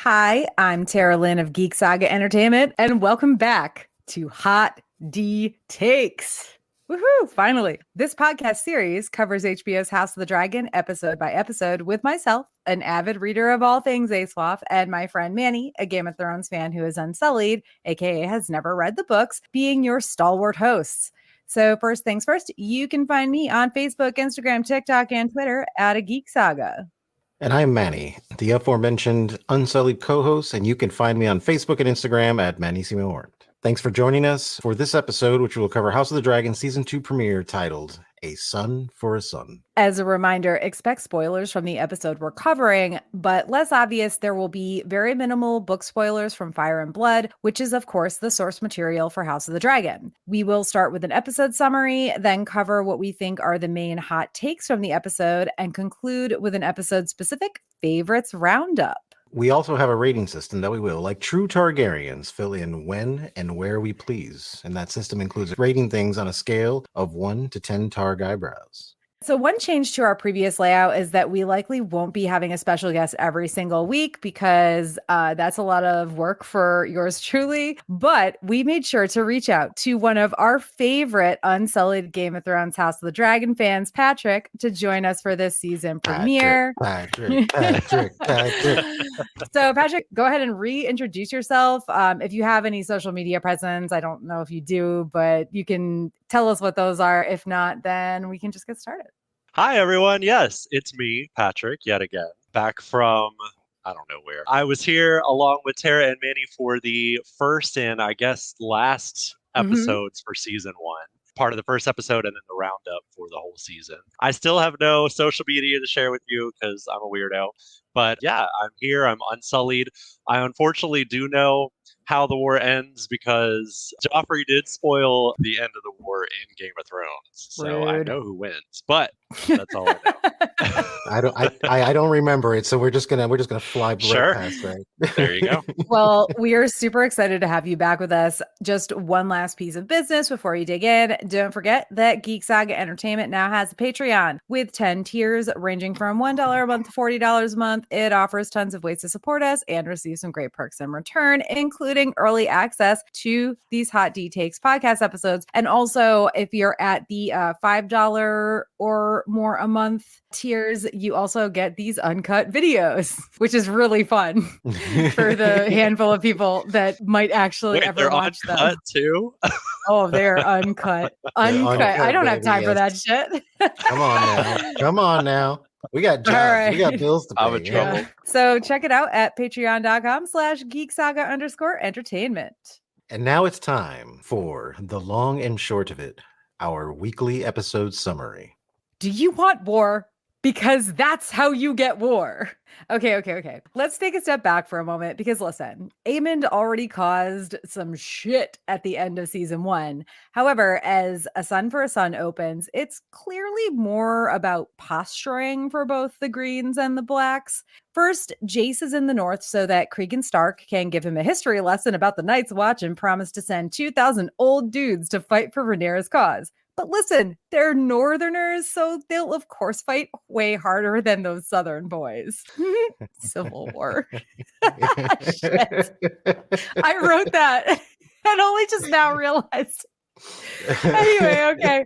Hi, I'm Tara Lynn of Geek Saga Entertainment, and welcome back to Hot D Takes. Woohoo! Finally, this podcast series covers HBO's House of the Dragon episode by episode with myself, an avid reader of all things ASWAF, and my friend Manny, a Game of Thrones fan who is unsullied, aka has never read the books, being your stalwart hosts. So first things first, you can find me on Facebook, Instagram, TikTok, and Twitter at A Geek Saga. And I'm Manny, the aforementioned Unsullied co-host, and you can find me on Facebook and Instagram at MannySimoRt. Thanks for joining us for this episode, which will cover House of the Dragon Season 2 premiere titled A Son for a Son. As a reminder, expect spoilers from the episode we're covering, but less obvious, there will be very minimal book spoilers from Fire and Blood, which is, of course, the source material for House of the Dragon. We will start with an episode summary, then cover what we think are the main hot takes from the episode, and conclude with an episode-specific favorites roundup. We also have a rating system that we will, like true Targaryens, fill in when and where we please. And that system includes rating things on a scale of 1 to 10 Targ eyebrows. So one change to our previous layout is that we likely won't be having a special guest every single week because that's a lot of work for yours truly. But we made sure to reach out to one of our favorite Unsullied Game of Thrones House of the Dragon fans, Patrick, to join us for this season premiere. Patrick. So Patrick, go ahead and reintroduce yourself. If you have any social media presence, I don't know if you do, but you can tell us what those are. If not, then we can just get started. Hi, everyone. Yes, it's me, Patrick, yet again, back from, I don't know where. I was here along with Tara and Manny for the first and, I guess, last episodes for season 1. Part of the first episode and then the roundup for the whole season. I still have no social media to share with you because I'm a weirdo. But yeah, I'm here. I'm unsullied. I unfortunately do know how the war ends because Joffrey did spoil the end of the war in Game of Thrones. So I know who wins, but that's all I know. I don't remember it, so we're just gonna fly right past that. There you go. Well, we are super excited to have you back with us. Just one last piece of business before you dig in. Don't forget that Geek Saga Entertainment now has a Patreon with 10 tiers ranging from $1 a month to $40 a month. It offers tons of ways to support us and receive some great perks in return, including early access to these Hot D Takes podcast episodes. And also, if you're at the $5 or more a month tiers, you also get these uncut videos, which is really fun for the handful of people that might actually ever watch them. Uncut too? Oh, they're uncut. Uncut. I don't have time for that shit. Come on now. We got jobs. Right. We got bills to pay. I'm in trouble. Yeah. So check it out at patreon.com/geeksaga_entertainment. And now it's time for the long and short of it, our weekly episode summary. Do you want war? Because that's how you get war. Okay. Let's take a step back for a moment because listen, Aemond already caused some shit at the end of season 1. However, as A Son for a Son opens, it's clearly more about posturing for both the Greens and the Blacks. First, Jace is in the north so that Cregan Stark can give him a history lesson about the Night's Watch and promise to send 2,000 old dudes to fight for Rhaenyra's cause. But listen, they're Northerners, so they'll, of course, fight way harder than those Southern boys. Civil War. Shit. I wrote that and only just now realized. Anyway, okay.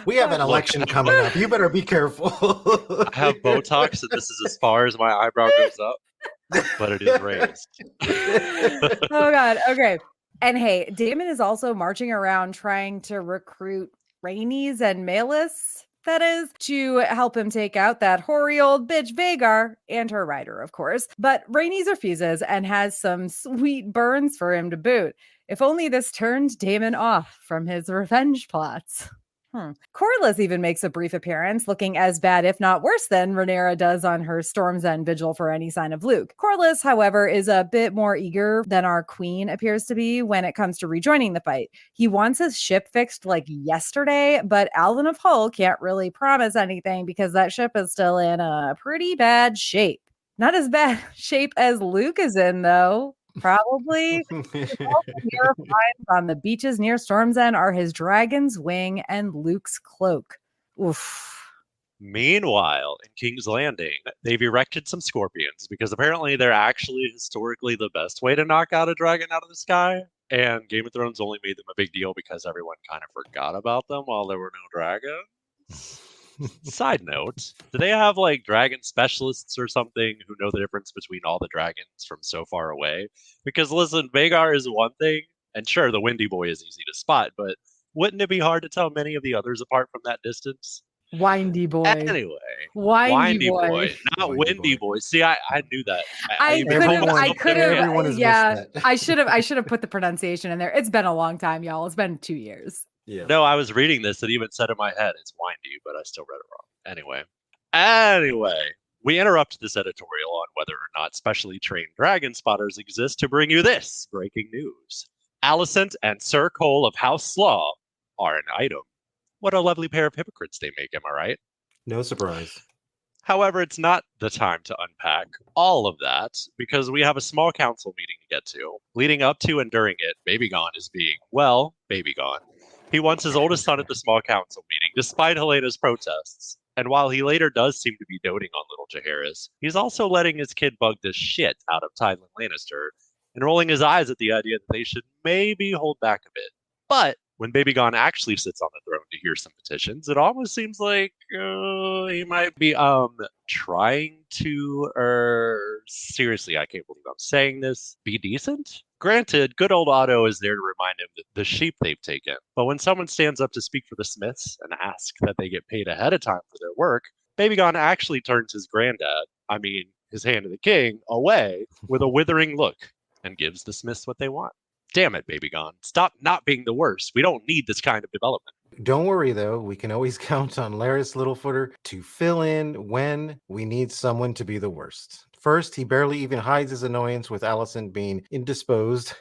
We have an election coming up. You better be careful. I have Botox, and this is as far as my eyebrow goes up, but it is raised. Oh, God. Okay. And hey, Daemon is also marching around trying to recruit Rhaenys and Meleys, that is, to help him take out that hoary old bitch Vhagar and her rider, of course. But Rhaenys refuses and has some sweet burns for him to boot. If only this turned Daemon off from his revenge plots. Corlys even makes a brief appearance, looking as bad, if not worse, than Rhaenyra does on her Storm's End vigil for any sign of Luke. Corlys, however, is a bit more eager than our queen appears to be when it comes to rejoining the fight. He wants his ship fixed like yesterday, but Alvin of Hull can't really promise anything because that ship is still in a pretty bad shape. Not as bad shape as Luke is in, though. Probably. Near finds on the beaches near Storm's End are his dragon's wing and Luke's cloak. Oof. Meanwhile, in King's Landing, they've erected some scorpions because apparently they're actually historically the best way to knock out a dragon out of the sky. And Game of Thrones only made them a big deal because everyone kind of forgot about them while there were no dragons. Side note, do they have like dragon specialists or something who know the difference between all the dragons from so far away? Because listen, Vhagar is one thing, and sure, the Windy Boy is easy to spot, but wouldn't it be hard to tell many of the others apart from that distance? Windy boy. Anyway, Windy boy. not Windy Windy boy. boy. See, I knew that. I could Everyone have, has yeah. missed that. I should have put the pronunciation in there. It's been a long time, y'all. It's been 2 years. Yeah. No, I was reading this. It even said in my head it's windy, but I still read it wrong. Anyway, we interrupt this editorial on whether or not specially trained dragon spotters exist to bring you this breaking news. Alicent and Sir Cole of House Slaw are an item. What a lovely pair of hypocrites they make, am I right? No surprise. However, it's not the time to unpack all of that because we have a small council meeting to get to. Leading up to and during it, Babygon is being, well, Babygon. He wants his oldest son at the small council meeting, despite Helena's protests. And while he later does seem to be doting on little Jaehaerys, he's also letting his kid bug the shit out of Tywin Lannister and rolling his eyes at the idea that they should maybe hold back a bit. But when Babygon actually sits on the throne to hear some petitions, it almost seems like he might be trying to, seriously, I can't believe I'm saying this, be decent? Granted, good old Otto is there to remind him that the sheep they've taken. But when someone stands up to speak for the Smiths and ask that they get paid ahead of time for their work, Babygon actually turns his granddad, his hand of the king, away with a withering look and gives the Smiths what they want. Damn it, Babygon. Stop not being the worst. We don't need this kind of development. Don't worry, though. We can always count on Larys Littlefooter to fill in when we need someone to be the worst. First, he barely even hides his annoyance with Alicent being indisposed,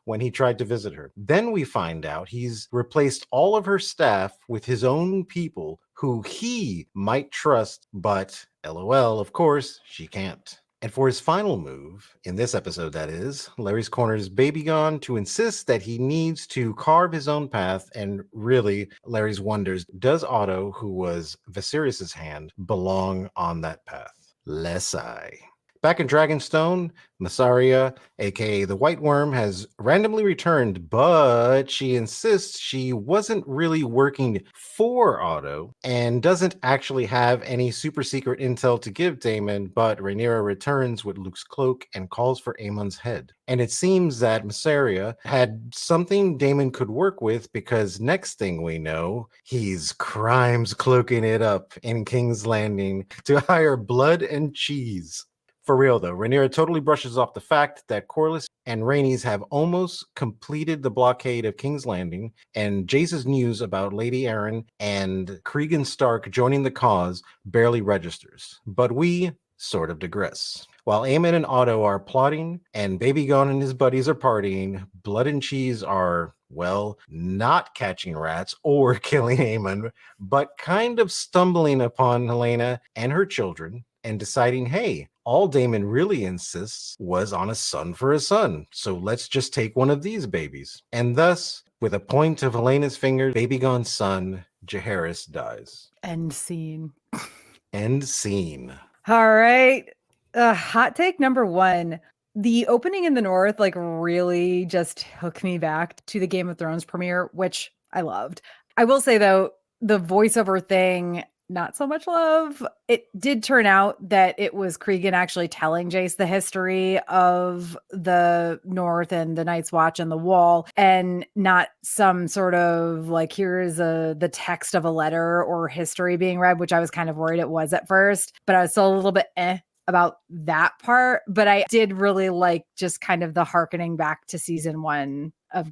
when he tried to visit her. Then we find out he's replaced all of her staff with his own people who he might trust, but LOL, of course, she can't. And for his final move, in this episode that is, Larry's corners Babygon to insist that he needs to carve his own path, and really, Larry's wonders, does Otto, who was Viserys' hand, belong on that path? Less I. Back in Dragonstone, Mysaria, aka the White Worm, has randomly returned, but she insists she wasn't really working for Otto and doesn't actually have any super secret intel to give Daemon, but Rhaenyra returns with Luke's cloak and calls for Aemon's head. And it seems that Mysaria had something Daemon could work with because next thing we know, he's crimes cloaking it up in King's Landing to hire blood and cheese. For real, though, Rhaenyra totally brushes off the fact that Corlys and Rhaenys have almost completed the blockade of King's Landing, and Jace's news about Lady Arryn and Cregan Stark joining the cause barely registers. But we sort of digress. While Aemon and Otto are plotting, and Babygon and his buddies are partying, Blood and Cheese are, well, not catching rats or killing Aemon, but kind of stumbling upon Helena and her children and deciding, hey, all Daemon really insists was on a son for a son, so let's just take one of these babies. And thus, with a point of Helena's finger, Babygon's son, Jaehaerys, dies. End scene. End scene. All right. Hot take number one. The opening in the North really just hooked me back to the Game of Thrones premiere, which I loved. I will say, though, the voiceover thing, not so much love. It did turn out that it was Cregan actually telling Jace the history of the North and the Night's Watch and the Wall, and not some sort of here's the text of a letter or history being read, which I was kind of worried it was at first, but I was still a little bit about that part. But I did really like just kind of the hearkening back to season one of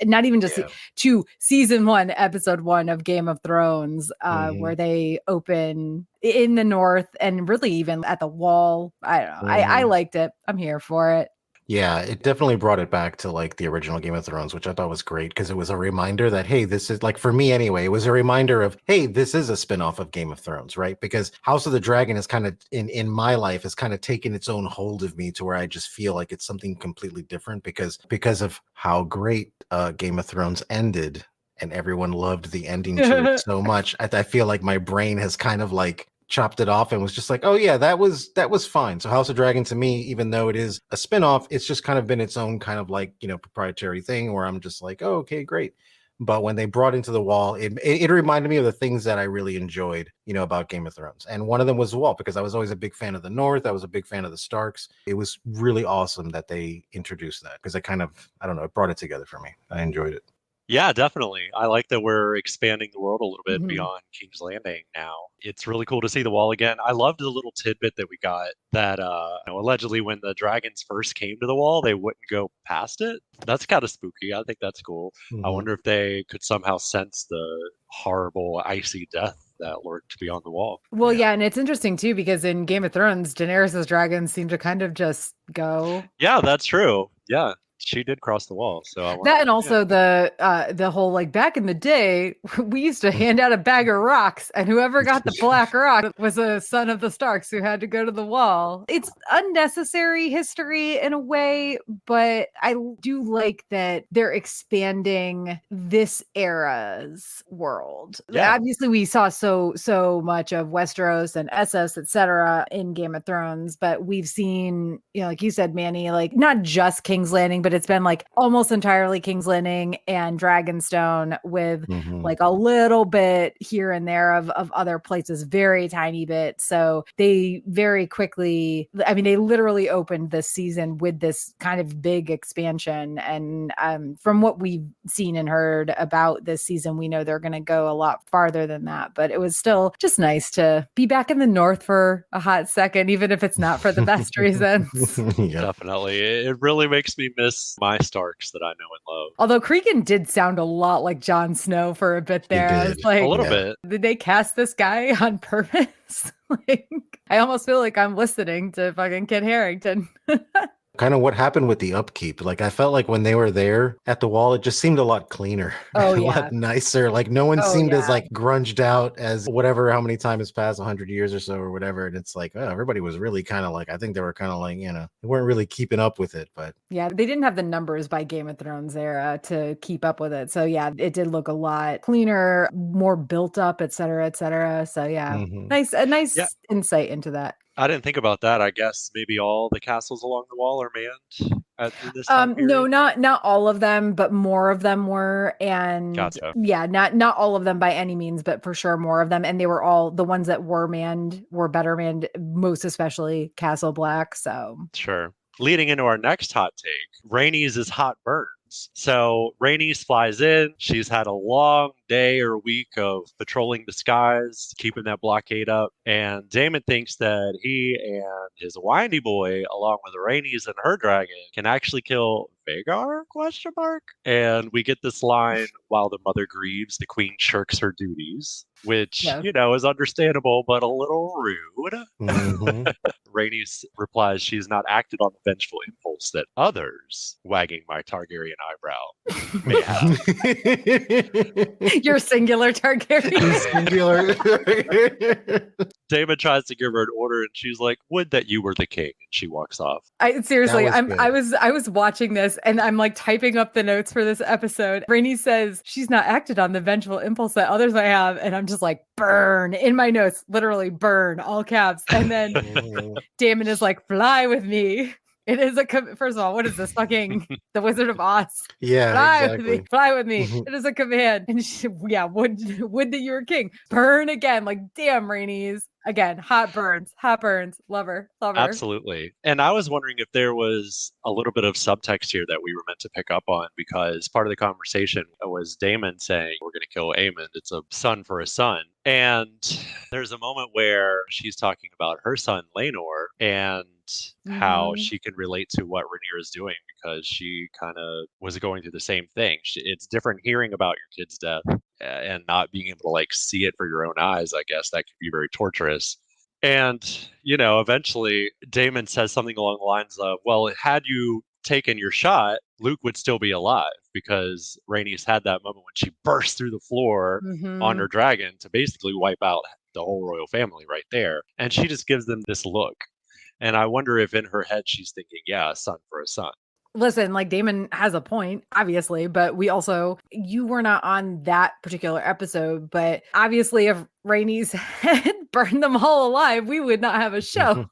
not even just to season 1, episode 1 of Game of Thrones, where they open in the North and really even at the Wall. I don't know. I liked it. I'm here for it. Yeah, it definitely brought it back to the original Game of Thrones, which I thought was great because it was a reminder that, hey, this is for me anyway, it was a reminder of, hey, this is a spinoff of Game of Thrones, right? Because House of the Dragon is kind of in my life has kind of taken its own hold of me to where I just feel like it's something completely different because of how great Game of Thrones ended and everyone loved the ending to it so much. I feel like my brain has kind of like chopped it off and was just like, oh yeah, that was fine. So House of Dragon to me, even though it is a spinoff, it's just kind of been its own kind of like, proprietary thing where I'm just like, oh, okay, great. But when they brought Into the Wall, it reminded me of the things that I really enjoyed, about Game of Thrones. And one of them was the Wall, because I was always a big fan of the North. I was a big fan of the Starks. It was really awesome that they introduced that, because it kind of, I don't know, it brought it together for me. I enjoyed it. Yeah, definitely. I like that we're expanding the world a little bit Mhm. beyond King's Landing now. It's really cool to see the wall again. I loved the little tidbit that we got that allegedly when the dragons first came to the wall, they wouldn't go past it. That's kind of spooky. I think that's cool. I Mhm. wonder if they could somehow sense the horrible icy death that lurked beyond the wall. Well, yeah, and it's interesting too because in Game of Thrones, Daenerys' dragons seem to kind of just go. Yeah, that's true. Yeah, she did cross the wall. So I That wonder, and also the whole like back in the day, we used to hand out a bag of rocks, and whoever got the black rock was a son of the Starks who had to go to the wall. It's unnecessary history in a way, but I do like that they're expanding this era's world. Yeah. Obviously, we saw so much of Westeros and Essos, etc., in Game of Thrones, but we've seen, like you said, Manny, like not just King's Landing, but it's been like almost entirely King's Landing and Dragonstone with Mhm. like a little bit here and there of other places, very tiny bit. So they very quickly, I mean, they literally opened this season with this kind of big expansion. And from what we've seen and heard about this season, we know they're going to go a lot farther than that. But it was still just nice to be back in the North for a hot second, even if it's not for the best reasons. Yep. Definitely. It really makes me miss my Starks that I know and love. Although Cregan did sound a lot like Jon Snow for a bit there. I was did. like, A little Yeah. bit. did they cast this guy on purpose? Like, I almost feel like I'm listening to fucking Kit Harington. Kind of what happened with the upkeep. Like I felt like when they were there at the wall, it just seemed a lot cleaner, Oh, a yeah. lot nicer. Like no one Oh, seemed as yeah. like grunged out as whatever, how many times has passed, 100 years or so or whatever. And it's like, oh, everybody was really kind of like, I think they were kind of like, they weren't really keeping up with it, but Yeah, they didn't have the numbers by Game of Thrones era to keep up with it. So yeah, it did look a lot cleaner, more built up, et cetera, et cetera. So yeah, Mhm. a nice Yeah. insight into that. I didn't think about that. I guess maybe all the castles along the wall are manned in this time period. No, not all of them, but more of them were. And Gotcha. yeah, not all of them by any means, but for sure more of them. And they were all the ones that were manned were better manned, most especially Castle Black. So Sure. Leading into our next hot take, Rhaenys is hot burns. So Rhaenys flies in. She's had a long day or week of patrolling the skies, keeping that blockade up. And Daemon thinks that he and his windy boy, along with Rhaenys and her dragon, can actually kill Vhagar? Question mark. And we get this line: while the mother grieves, the queen shirks her duties, which Yeah. is understandable, but a little rude. Mhm. Rhaenys replies she's not acted on the vengeful impulse that others, wagging my Targaryen eyebrow, may have. Your singular Targaryen. Singular. Daemon tries to give her an order, and she's like, "Would that you were the king!" And she walks off. Seriously, That was good. I was watching this and I'm like typing up the notes for this episode. Rainey says she's not acted on the vengeful impulse that others might have, and I'm just like, burn in my notes, literally burn, all caps. And then Mhm. Damon is like, fly with me. It is first of all, what is this fucking The Wizard of Oz? Yeah, Fly with exactly. me, fly with me. Mhm. It is a command. And she, yeah, would that you were king. Burn again. Like, damn, Rainey's. Again, hot burns, love her. Absolutely. And I was wondering if there was a little bit of subtext here that we were meant to pick up on, because part of the conversation was Daemon saying, we're going to kill Aemond. It's a son for a son. And there's a moment where she's talking about her son, Laenor, and how Mhm. she can relate to what Rhaenyra is doing, because she kind of was going through the same thing. It's different hearing about your kid's death and not being able to like see it for your own eyes. I guess that could be very torturous. And, eventually Daemon says something along the lines of, well, had you taken your shot, Luke would still be alive, because Rhaenys had that moment when she burst through the floor on her Mhm. dragon to basically wipe out the whole royal family right there. And she just gives them this look. And I wonder if in her head she's thinking, yeah, a son for a son. listen, like Damon has a point, obviously, but you were not on that particular episode, but obviously if Rhaenys had burned them all alive, we would not have a show.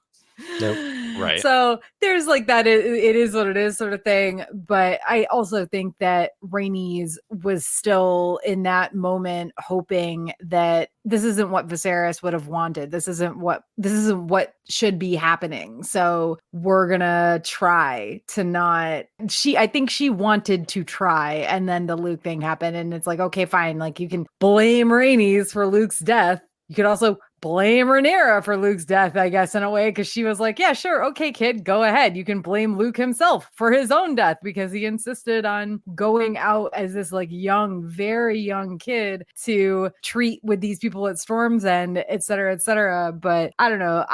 Nope. Right. So there's like that it is what it is sort of thing. But I also think that Rhaenys was still in that moment hoping that this isn't what Viserys would have wanted. This isn't what should be happening. So we're gonna try to not. I think she wanted to try, and then the Luke thing happened, and it's like, okay, fine. Like you can blame Rhaenys for Luke's death. You could also blame Rhaenyra for Luke's death, I guess, in a way, because she was like, yeah, sure, okay, kid, go ahead. You can blame Luke himself for his own death because he insisted on going out as this like young, very young kid to treat with these people at Storm's End, et cetera, et cetera. But I don't know.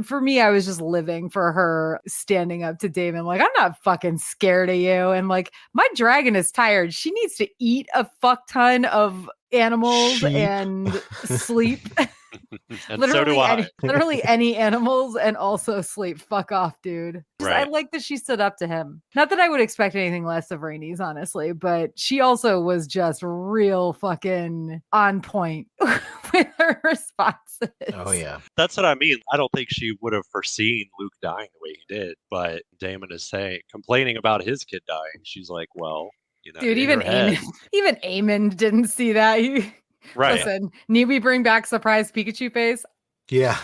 For me, I was just living for her standing up to Daemon. Like, I'm not fucking scared of you. And like, my dragon is tired. She needs to eat a fuck ton of animals Sheep. and sleep. And literally so do I. literally any animals and also sleep. Fuck off, dude. I Right. like that she stood up to him. Not that I would expect anything less of Rhaenys, honestly, but she also was just real fucking on point with her responses. Oh yeah. That's what I mean. I don't think she would have foreseen Luke dying the way he did. But Damon is complaining about his kid dying. She's like, well, Dude, in even her head- Aemon didn't see that. Right. Listen, need we bring back surprise Pikachu face? Yeah.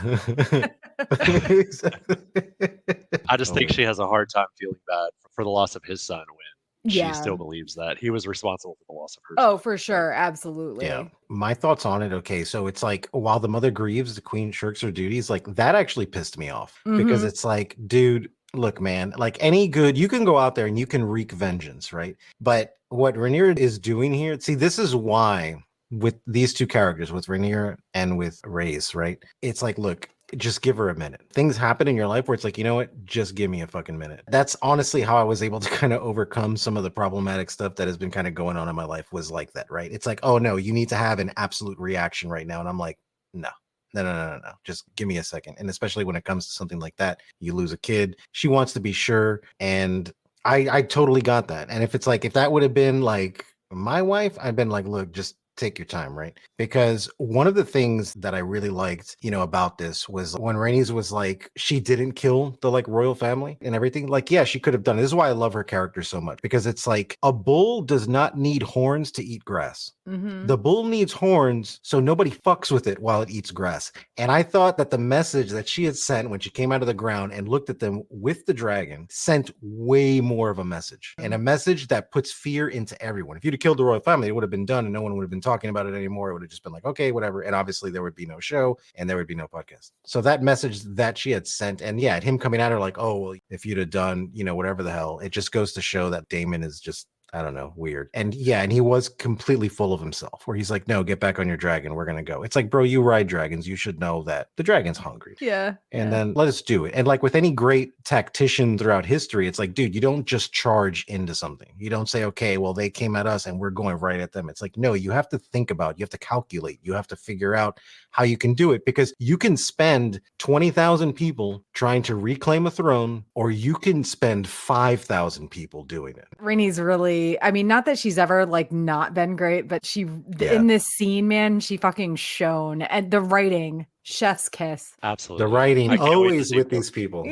I just think she has a hard time feeling bad for the loss of his son when Yeah. she still believes that he was responsible for the loss of her Oh, son. for sure. Absolutely. Yeah. My thoughts on it. Okay. So it's like while the mother grieves, the queen shirks her duties. Like that actually pissed me off because Mhm. it's like, dude, look, man, like any good, you can go out there and you can wreak vengeance, right? But what Rhaenyra is doing here, see, this is why with these two characters, with Rhaenyra and with Rhaes, right? It's like, look, just give her a minute. Things happen in your life where it's like, you know what? Just give me a fucking minute. That's honestly how I was able to kind of overcome some of the problematic stuff that has been kind of going on in my life was like that, right? It's like, oh no, you need to have an absolute reaction right now. And I'm like, no. No. Just give me a second. And especially when it comes to something like that, you lose a kid. She wants to be sure. And I totally got that. And if it's like, if that would have been like my wife, I'd been like, look, just take your time, right? Because one of the things that I really liked, about this was when Rhaenys was like, she didn't kill the like royal family and everything. Like, yeah, she could have done it. This is why I love her character so much, because it's like a bull does not need horns to eat grass. Mhm. The bull needs horns so nobody fucks with it while it eats grass. And I thought that the message that she had sent when she came out of the ground and looked at them with the dragon sent way more of a message, and a message that puts fear into everyone. If you'd have killed the royal family, it would have been done and no one would have been talking about it anymore. It would have just been like, okay, whatever. And obviously there would be no show and there would be no podcast. So that message that she had sent, and yeah, him coming at her like, oh, well, if you'd have done, whatever the hell, it just goes to show that Damon is just, I don't know, weird. And yeah, and he was completely full of himself where he's like, no, get back on your dragon. We're going to go. It's like, bro, you ride dragons. You should know that the dragon's hungry. Yeah. And then let us do it. And like with any great tactician throughout history, it's like, dude, you don't just charge into something. You don't say, okay, well, they came at us and we're going right at them. It's like, no, you have to think about, you have to calculate, you have to figure out how you can do it, because you can spend 20,000 people trying to reclaim a throne, or you can spend 5,000 people doing it. Rhaenys really, I mean, not that she's ever like not been great, but she Yeah. in this scene, man, she fucking shone. And the writing, chef's kiss. Absolutely. The writing I can't wait to always see with more. these people.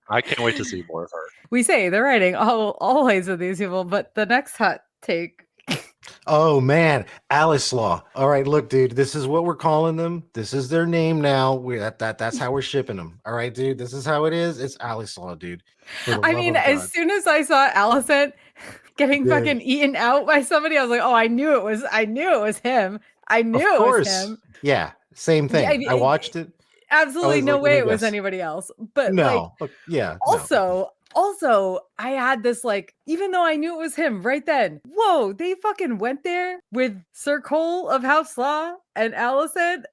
I can't wait to see more of her. We say the writing always with these people, but the next hot take. Oh man, Alice Law. All right, look, dude, this is what we're calling them. This is their name now. That's how we're shipping them. All right, dude, this is how it is. It's Alice Law, dude. I mean, as soon as I saw Alicent getting Yeah. fucking eaten out by somebody, I was like, oh, I knew it was him. I knew Of it course. was him. Yeah, same thing. I mean, I watched it. Absolutely was no like, way let me it was guess. anybody else. But like, No, look, yeah. no. also, I had this like, even though I knew it was him right then, whoa, they fucking went there with Sir Cole of House Law and Alicent.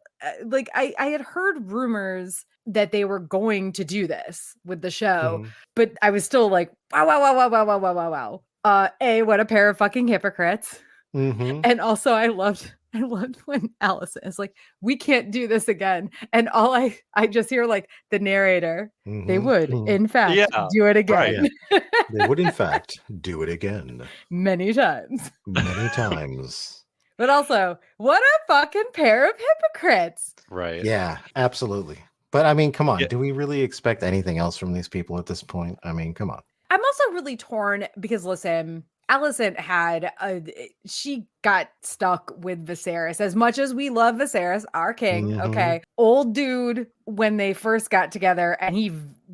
Like, I had heard rumors that they were going to do this with the show, Mhm. but I was still like, wow. A, what a pair of fucking hypocrites. Mhm. And also, I loved I loved when Allison is like, we can't do this again. And all I just hear like the narrator, they would, in fact, Yeah, do it right. again. They would, in fact, do it again. Many times. Many times. But also, what a fucking pair of hypocrites. Right. Yeah, absolutely. But I mean, come on. Yeah. Do we really expect anything else from these people at this point? I mean, come on. I'm also really torn because listen, Allison she got stuck with Viserys. As much as we love Viserys, our king, okay, old dude, when they first got together, and he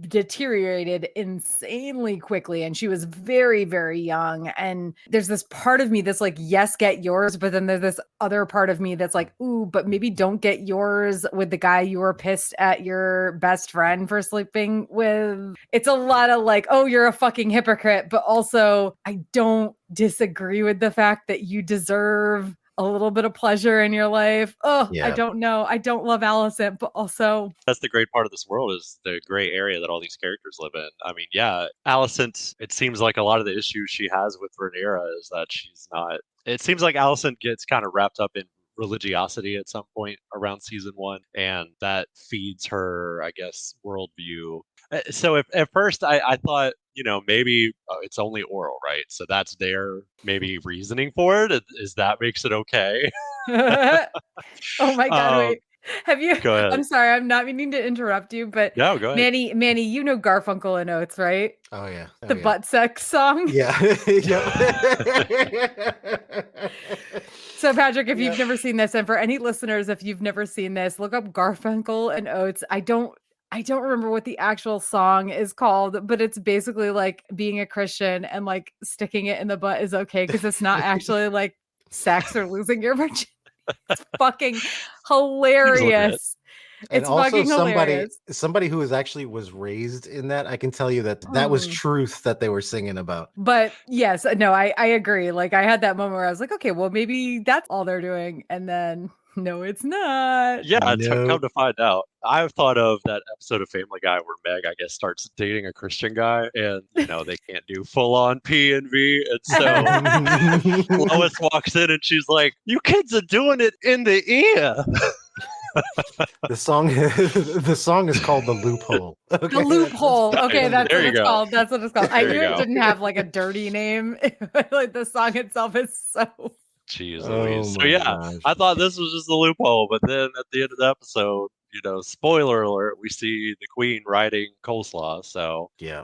deteriorated insanely quickly, and she was very, very young. And there's this part of me that's like, yes, get yours, but then there's this other part of me that's like, ooh, but maybe don't get yours with the guy you were pissed at your best friend for sleeping with. It's a lot of like, oh, you're a fucking hypocrite, but also I don't disagree with the fact that you deserve a little bit of pleasure in your life. Oh, Yeah. I don't know. I don't love Allison, but also That's the great part of this world, is the gray area that all these characters live in. I mean, yeah, Allison, it seems like a lot of the issues she has with Rhaenyra is that she's not, it seems like Allison gets kind of wrapped up in religiosity at some point around season 1, and that feeds her, I guess, worldview. So at first I thought, maybe it's only oral, right? So that's their maybe reasoning for it, is that makes it okay. oh my God, wait. Have you? Go ahead. I'm sorry, I'm not meaning to interrupt you, but No, go ahead. Manny, you know Garfunkel and Oates, right? Oh, yeah. Oh, The butt sex song. Yeah. So Patrick, if you've never seen this, and for any listeners, if you've never seen this, look up Garfunkel and Oates. I don't remember what the actual song is called, but it's basically like being a Christian and like sticking it in the butt is okay because it's not actually sex or losing your virginity. It's fucking hilarious. And It's also fucking hilarious. somebody who was raised in that, I can tell you that was truth that they were singing about. But yes, no, I agree. Like I had that moment where I was like, okay, well maybe that's all they're doing. And then no, it's not. Yeah, No. come to find out, I've thought of that episode of Family Guy where Meg, I guess, starts dating a Christian guy, and they can't do full on P and V, and so Lois walks in and she's like, "You kids are doing it in the ear." The song is called The Loophole. Okay, The Loophole. Okay, that's There what you it's go. called. That's what it's called. I There knew you it go. didn't have like a dirty name. Like the song itself is so. Jeez Oh Louise. So my yeah, gosh. I thought this was just the loophole, but then at the end of the episode, spoiler alert, we see the queen riding coleslaw. So Yeah.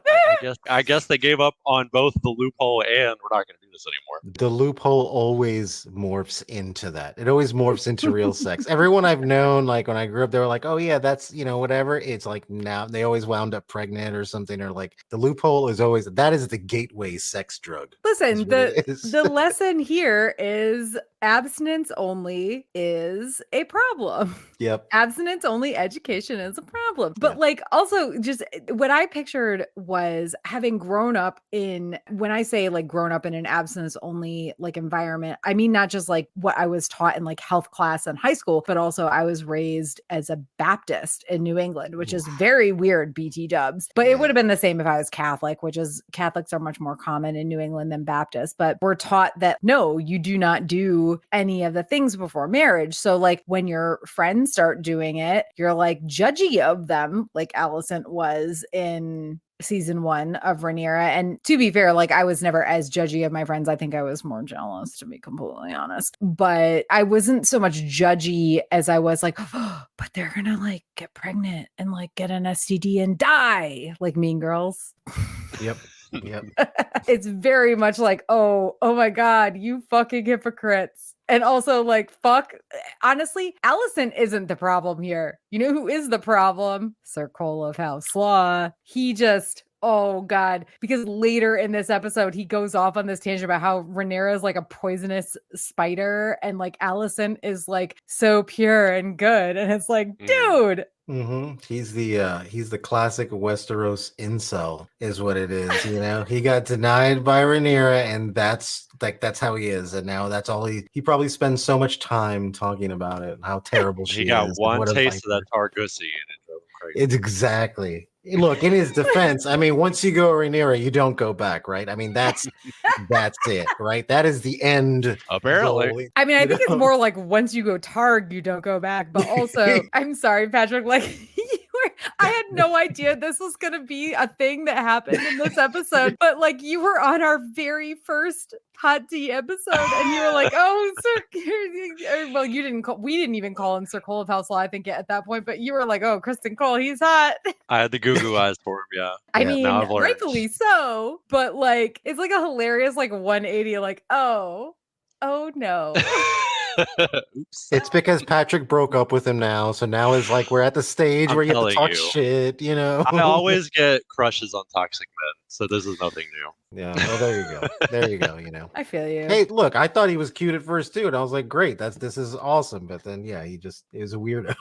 I guess they gave up on both the loophole and we're not going to do this anymore. The loophole always morphs into that. It always morphs into real sex. Everyone I've known, like when I grew up, they were like, "Oh yeah, that's whatever." It's like now they always wound up pregnant or something, or like the loophole is always that is the gateway sex drug. Listen, It is. the lesson here is abstinence only is a problem. Yep. Abstinence only education is a problem. But also just what I pictured was having grown up in, when I say like grown up in an abstinence only like environment, I mean not just like what I was taught in like health class in high school, but also I was raised as a Baptist in New England, which is very weird, BT dubs. But it would have been the same if I was Catholic, which is Catholics are much more common in New England than Baptists. But we're taught that no, you do not do any of the things before marriage. So like when your friends start doing it, you're like judgy of them, like Allison was in season 1 of Rhaenyra. And to be fair, like I was never as judgy of my friends. I think I was more jealous, to be completely honest. But I wasn't so much judgy as I was like, oh, but they're gonna like get pregnant and like get an STD and die, like Mean Girls. Yep. Yep. It's very much like, oh my God, you fucking hypocrites. And also like, fuck, honestly, Allison isn't the problem here. You know who is the problem? Sir Cole of House Law. He just, oh God, because later in this episode, he goes off on this tangent about how Rhaenyra is like a poisonous spider and like Allison is like so pure and good. And it's like, dude. Mm-hmm. He's the classic Westeros incel, is what it is. He got denied by Rhaenyra, and that's how he is. And now that's all he probably spends so much time talking about it, how terrible she is. He got one taste of that Targussy and it drove him crazy. It's exactly. Look, in his defense, I mean, once you go Rhaenyra, you don't go back, right? I mean, that's it, right? That is the end Apparently. goal. I mean, I You think it's know? more like once you go Targ, you don't go back. But also, I'm sorry, Patrick, like I had no idea this was going to be a thing that happened in this episode. But like you were on our very first hot tea episode and you were like, oh, Sir, well, you didn't call, we didn't even call him Sir Cole of House Law, I think at that point, but you were like, oh, Kristen Cole, he's hot. I had the goo eyes for him, yeah. I Yeah, mean, now I've learned. rightfully so, but like, it's like a hilarious, like 180, like, oh no. Oops. It's because Patrick broke up with him now, so now it's like we're at the stage I'm where you have to telling talk you. shit, you know. I always get crushes on toxic men, so this is nothing new. Yeah. Well, there you go. There you go. You know. I feel you. Hey, look, I thought he was cute at first too, and I was like, great, this is awesome. But then, yeah, he is a weirdo.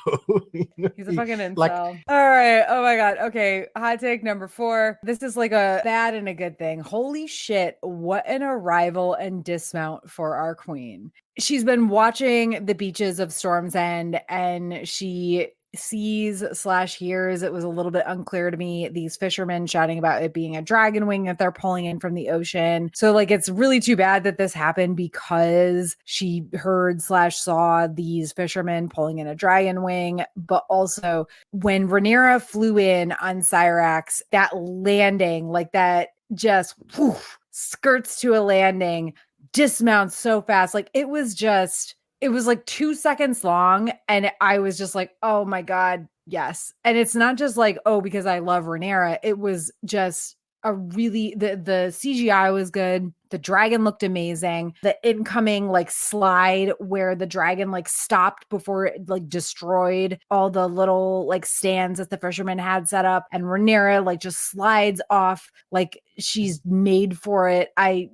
He's a fucking incel. like- All right. Oh my God. Okay. Hot take number 4. This is like a bad and a good thing. Holy shit. What an arrival and dismount for our queen. She's been watching the beaches of Storm's End and she sees/hears, it was a little bit unclear to me, these fishermen shouting about it being a dragon wing that they're pulling in from the ocean. So like it's really too bad that this happened because she heard/saw these fishermen pulling in a dragon wing. But also when Rhaenyra flew in on Syrax, that landing, like that just skirts to a landing, dismounts so fast, like it was like 2 seconds long. And I was just like, oh my God, yes. And it's not just like, oh, because I love Rhaenyra. It was just a really, the CGI was good. The dragon looked amazing. The incoming like slide where the dragon like stopped before it like destroyed all the little like stands that the fishermen had set up. And Rhaenyra like just slides off like she's made for it. I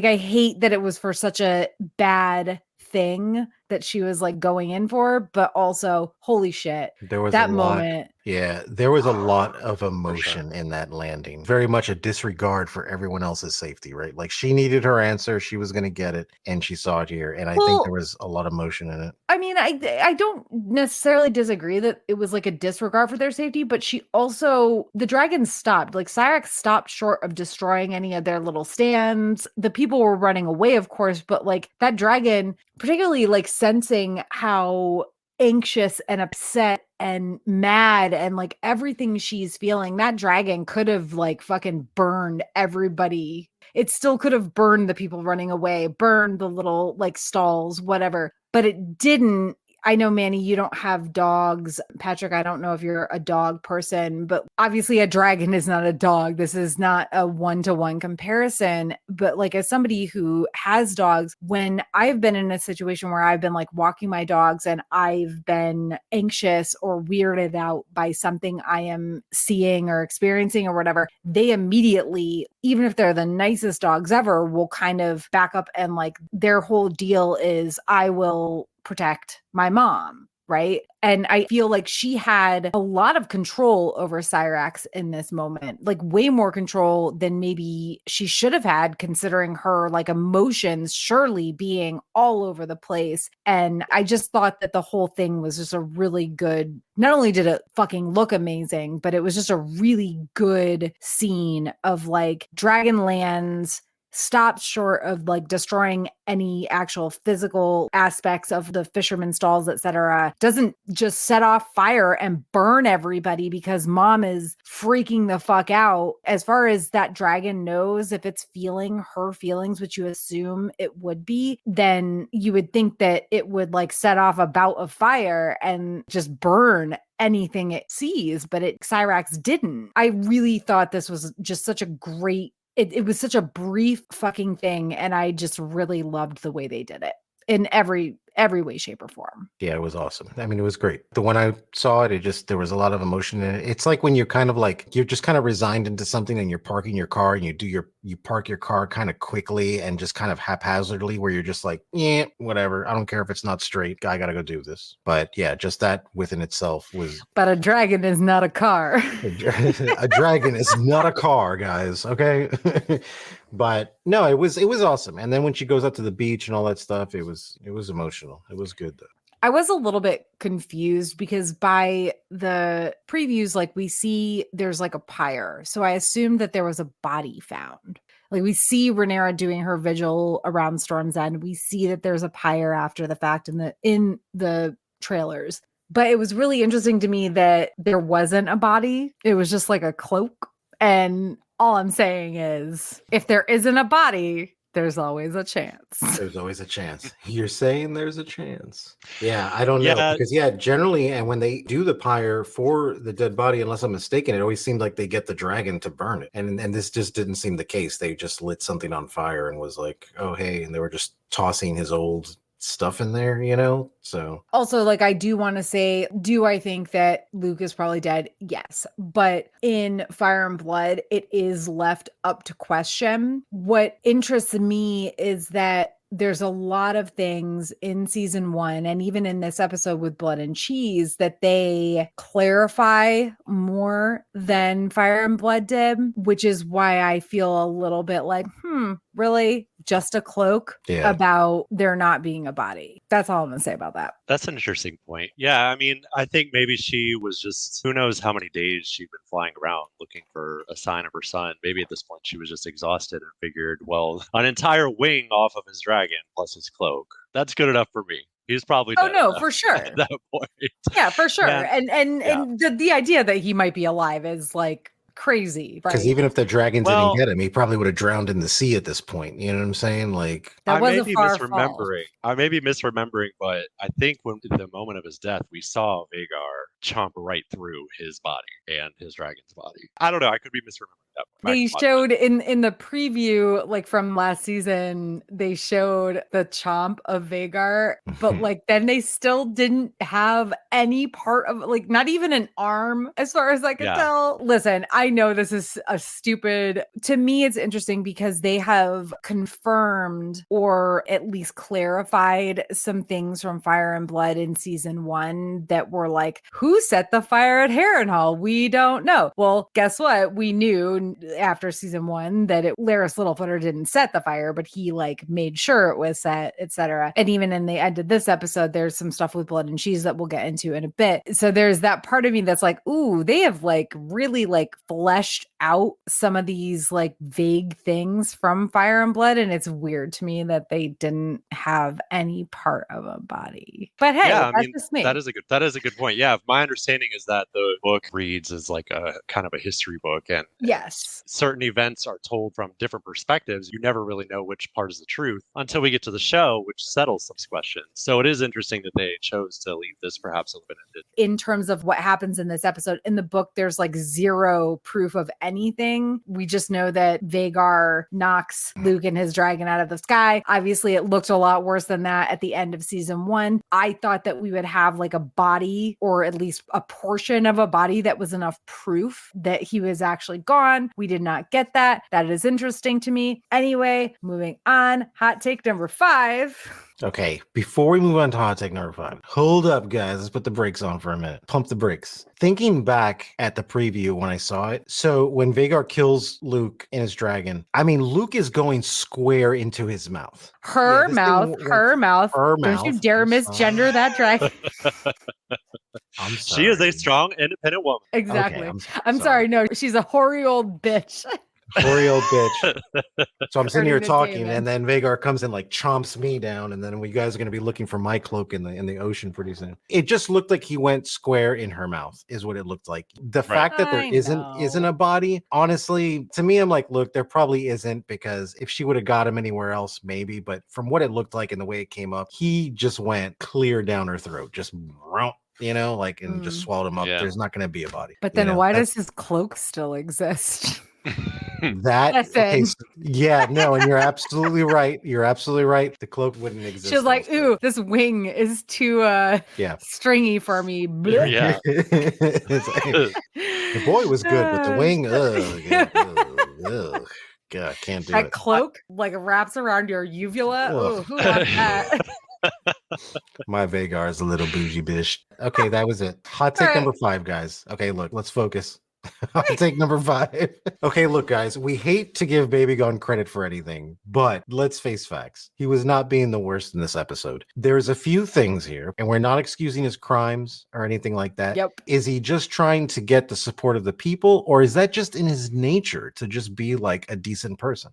hate that it was for such a bad thing that she was like going in for, but also holy shit, there was that a lot, moment. Yeah, there was a lot of emotion in that landing. Very much a disregard for everyone else's safety, right? Like she needed her answer, she was going to get it, and she saw it here. And I think there was a lot of emotion in it. I mean, I don't necessarily disagree that it was like a disregard for their safety, but the dragon stopped. Like Syrax stopped short of destroying any of their little stands. The people were running away, of course, but like that dragon, particularly like sensing how anxious and upset and mad and like everything she's feeling, that dragon could have like fucking burned everybody. It still could have burned the people running away, burned the little like stalls, whatever, but it didn't. I know, Manny, you don't have dogs. Patrick, I don't know if you're a dog person, but obviously a dragon is not a dog. This is not a one-to-one comparison. But like as somebody who has dogs, when I've been in a situation where I've been like walking my dogs and I've been anxious or weirded out by something I am seeing or experiencing or whatever, they immediately, even if they're the nicest dogs ever, will kind of back up and like their whole deal is I will protect my mom, right? And I feel like she had a lot of control over Syrax in this moment, like way more control than maybe she should have had, considering her like emotions surely being all over the place. And I just thought that the whole thing was just a really good, not only did it fucking look amazing, but it was just a really good scene of like Dragonlands stopped short of like destroying any actual physical aspects of the fisherman stalls, etc. Doesn't just set off fire and burn everybody because mom is freaking the fuck out. As far as that dragon knows, if it's feeling her feelings, which you assume it would be, then you would think that it would like set off a bout of fire and just burn anything it sees, but Syrax didn't. I really thought this was just such a great, it was such a brief fucking thing, and I just really loved the way they did it in every way, shape, or form. Yeah, it was awesome. I mean, it was great. The when I saw it, there was a lot of emotion in it. It's like when you're kind of like, you're just kind of resigned into something and you're parking your car and you park your car kind of quickly and just kind of haphazardly where you're just like, yeah, whatever. I don't care if it's not straight. I got to go do this. But yeah, just that within itself was. But a dragon is not a car. A dragon is not a car, guys. Okay. But no, it was awesome. And then when she goes up to the beach and all that stuff, it was emotional. It was good though. I was a little bit confused because by the previews, like we see there's like a pyre. So I assumed that there was a body found. Like we see Rhaenyra doing her vigil around Storm's End. We see that there's a pyre after the fact in the trailers. But it was really interesting to me that there wasn't a body. It was just like a cloak. And all I'm saying is, if there isn't a body, there's always a chance. There's always a chance. You're saying there's a chance. Yeah, I don't know. Yeah. Because, generally, and when they do the pyre for the dead body, unless I'm mistaken, it always seemed like they get the dragon to burn it. And this just didn't seem the case. They just lit something on fire and was like, oh, hey. And they were just tossing his old stuff in there, so also, like, I do want to say, do I think that Luke is probably dead? Yes, but in Fire and Blood it is left up to question. What interests me is that there's a lot of things in season 1 and even in this episode with Blood and Cheese that they clarify more than Fire and Blood did, which is why I feel a little bit like, really? Just a cloak about there not being a body. That's all I'm going to say about that. That's an interesting point. Yeah, I mean, I think maybe she was just, who knows how many days she'd been flying around looking for a sign of her son. Maybe at this point she was just exhausted and figured, well, an entire wing off of his dragon plus his cloak. That's good enough for me. He's probably dead for sure. at that point. Yeah, for sure. And the idea that he might be alive is like crazy. Because even if the dragon didn't get him, he probably would have drowned in the sea at this point. You know what I'm saying? Like, that was I may be misremembering, but I think when the moment of his death, we saw Vhagar chomp right through his body and his dragon's body. I don't know. I could be misremembering that. They showed in the preview, like from last season, they showed the chomp of Vhagar, but like then they still didn't have any part of, like, not even an arm as far as I could tell. Listen, I know this is to me it's interesting because they have confirmed or at least clarified some things from Fire and Blood in season 1 that were like, who set the fire at Harrenhal? We don't know. Well, guess what? We knew after season 1 that Laris Littlefooter didn't set the fire, but he like made sure it was set, etc. And even in the end of this episode, there's some stuff with Blood and Cheese that we'll get into in a bit. So there's that part of me that's like, ooh, they have like really like fleshed out some of these like vague things from Fire and Blood, and it's weird to me that they didn't have any part of a body. But hey, that's just me. That is a good point. Yeah, my understanding is that the book reads as like a kind of a history book, and yes, certain events are told from different perspectives. You never really know which part is the truth until we get to the show, which settles some questions. So it is interesting that they chose to leave this perhaps open-ended. In terms of what happens in this episode, in the book, there's like zero proof of anything. We just know that Vhagar knocks Luke and his dragon out of the sky. Obviously, it looked a lot worse than that at the end of season 1. I thought that we would have like a body, or at least a portion of a body, that was enough proof that he was actually gone. We did not get that. That is interesting to me. Anyway, moving on. Hot take number 5. Okay, before we move on to hot take number 5, hold up, guys. Let's put the brakes on for a minute. Pump the brakes. Thinking back at the preview when I saw it, so when Vhagar kills Luke and his dragon, I mean, Luke is going square into his mouth. Her mouth. Don't you dare misgender that dragon. I'm sorry. She is a strong, independent woman. Exactly. Okay, I'm sorry. No, she's a hoary old bitch. Hoary old bitch. So I'm sitting here talking, and then Vhagar comes and like chomps me down, and then we guys are going to be looking for my cloak in the ocean pretty soon. It just looked like he went square in her mouth, is what it looked like. The fact that there isn't a body, honestly, to me, I'm like, look, there probably isn't, because if she would have got him anywhere else, maybe. But from what it looked like and the way it came up, he just went clear down her throat, just and just swallowed him up. Yeah. There's not going to be a body. But then why does his cloak still exist? And you're absolutely right. The cloak wouldn't exist. She was like, ooh, this wing is too stringy for me. Yeah. The boy was good, but the wing, God, can't do it. That cloak like wraps around your uvula. Ooh, who wants that? My Vhagar is a little bougie bitch. Okay, that was it. Hot take number 5, guys. Okay, look, let's focus. I'll take number 5. Okay, look, guys, we hate to give Baby Gone credit for anything, but let's face facts. He was not being the worst in this episode. There's a few things here, and we're not excusing his crimes or anything like that. Yep. Is he just trying to get the support of the people, or is that just in his nature to just be like a decent person?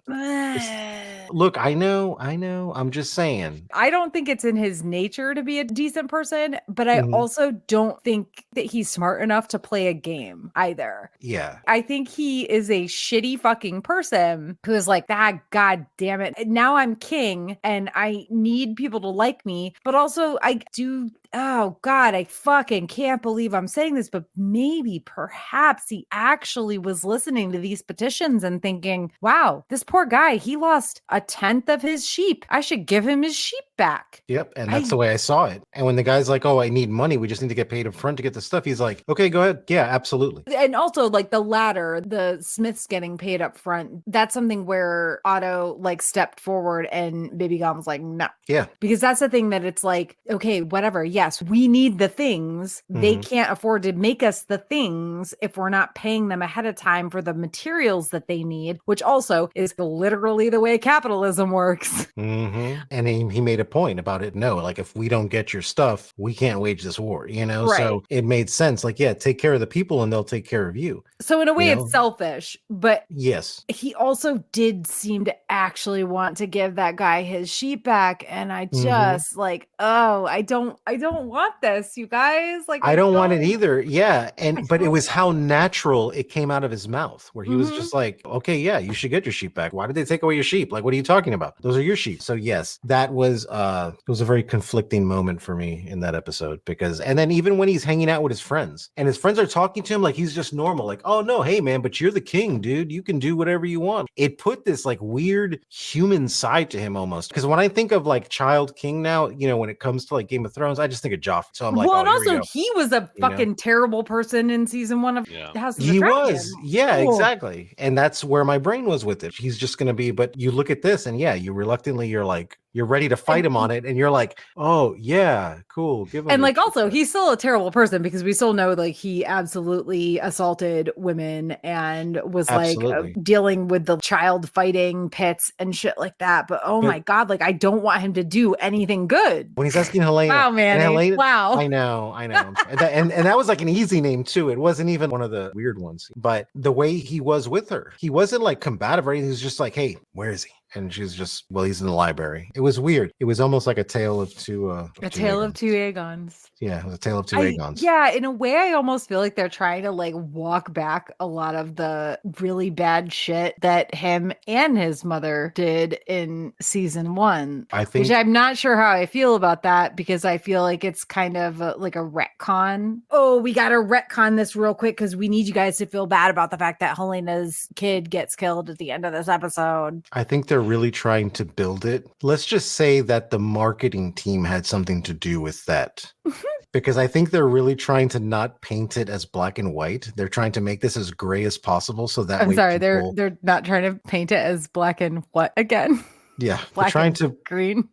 Look, I know. I'm just saying. I don't think it's in his nature to be a decent person, but I Mhm. also don't think that he's smart enough to play a game either. Yeah. I think he is a shitty fucking person who is like, God damn it. Now I'm king and I need people to like me, but also oh God, I fucking can't believe I'm saying this, but maybe perhaps he actually was listening to these petitions and thinking, wow, this poor guy, he lost a 10th of his sheep. I should give him his sheep back. Yep. And that's the way I saw it. And when the guy's like, oh, I need money, we just need to get paid up front to get the stuff. He's like, okay, go ahead. Yeah, absolutely. And also like the latter, the Smiths getting paid up front, that's something where Otto like stepped forward and Baby Gone was like, no. Yeah. Because that's the thing that it's like, okay, whatever. Yes, we need the things. They can't afford to make us the things if we're not paying them ahead of time for the materials that they need, which also is literally the way capitalism works. And he made a point about it. No, like if we don't get your stuff, we can't wage this war, you know? Right. So it made sense. Like, yeah, take care of the people and they'll take care of you. So in a way, You know? it's selfish, but Yes. he also did seem to actually want to give that guy his sheep back. And I just like, oh, I don't want this, you guys. Like, I don't want it either. Yeah. But it was how natural it came out of his mouth, where he was just like, okay, yeah, you should get your sheep back. Why did they take away your sheep? Like, what are you talking about? Those are your sheep. So yes, that was it was a very conflicting moment for me in that episode, because and then even when he's hanging out with his friends and his friends are talking to him like he's just normal, like, oh no, hey man, but you're the king, dude. You can do whatever you want. It put this like weird human side to him almost. Because when I think of like child king now, you know, when it comes to like Game of Thrones, I just think of Joffrey. So I'm like, well, oh, and here we also go. he was a fucking terrible person in season 1 of House of the He Dragon. was. Yeah, exactly. And that's where my brain was with it. He's just going to be, but you look at this and yeah, you reluctantly, you're like, you're ready to fight him on it. And you're like, oh yeah, cool. Give him. And like, also he's still a terrible person because we still know like he absolutely assaulted women and was like dealing with the child fighting pits and shit like that. But oh my God, like I don't want him to do anything good. When he's asking Helena. Wow, man. Helena, wow. I know. and that was like an easy name too. It wasn't even one of the weird ones, but the way he was with her, he wasn't like combative or anything. He was just like, hey, where is he? And she's just, well, he's in the library. It was weird. It was almost like a tale of two. Of two Aegons. Yeah, it was a tale of two Aegons. Yeah, in a way, I almost feel like they're trying to like walk back a lot of the really bad shit that him and his mother did in season 1. I think, which I'm not sure how I feel about that, because I feel like it's kind of like a retcon. Oh, we got to retcon this real quick because we need you guys to feel bad about the fact that Helena's kid gets killed at the end of this episode. I think they're really trying to build it. Let's just say that the marketing team had something to do with that. Because I think they're really trying to not paint it as black and white. They're trying to make this as gray as possible. So that I'm way sorry, people... they're not trying to paint it as black and what again? Yeah, black they're trying and to green.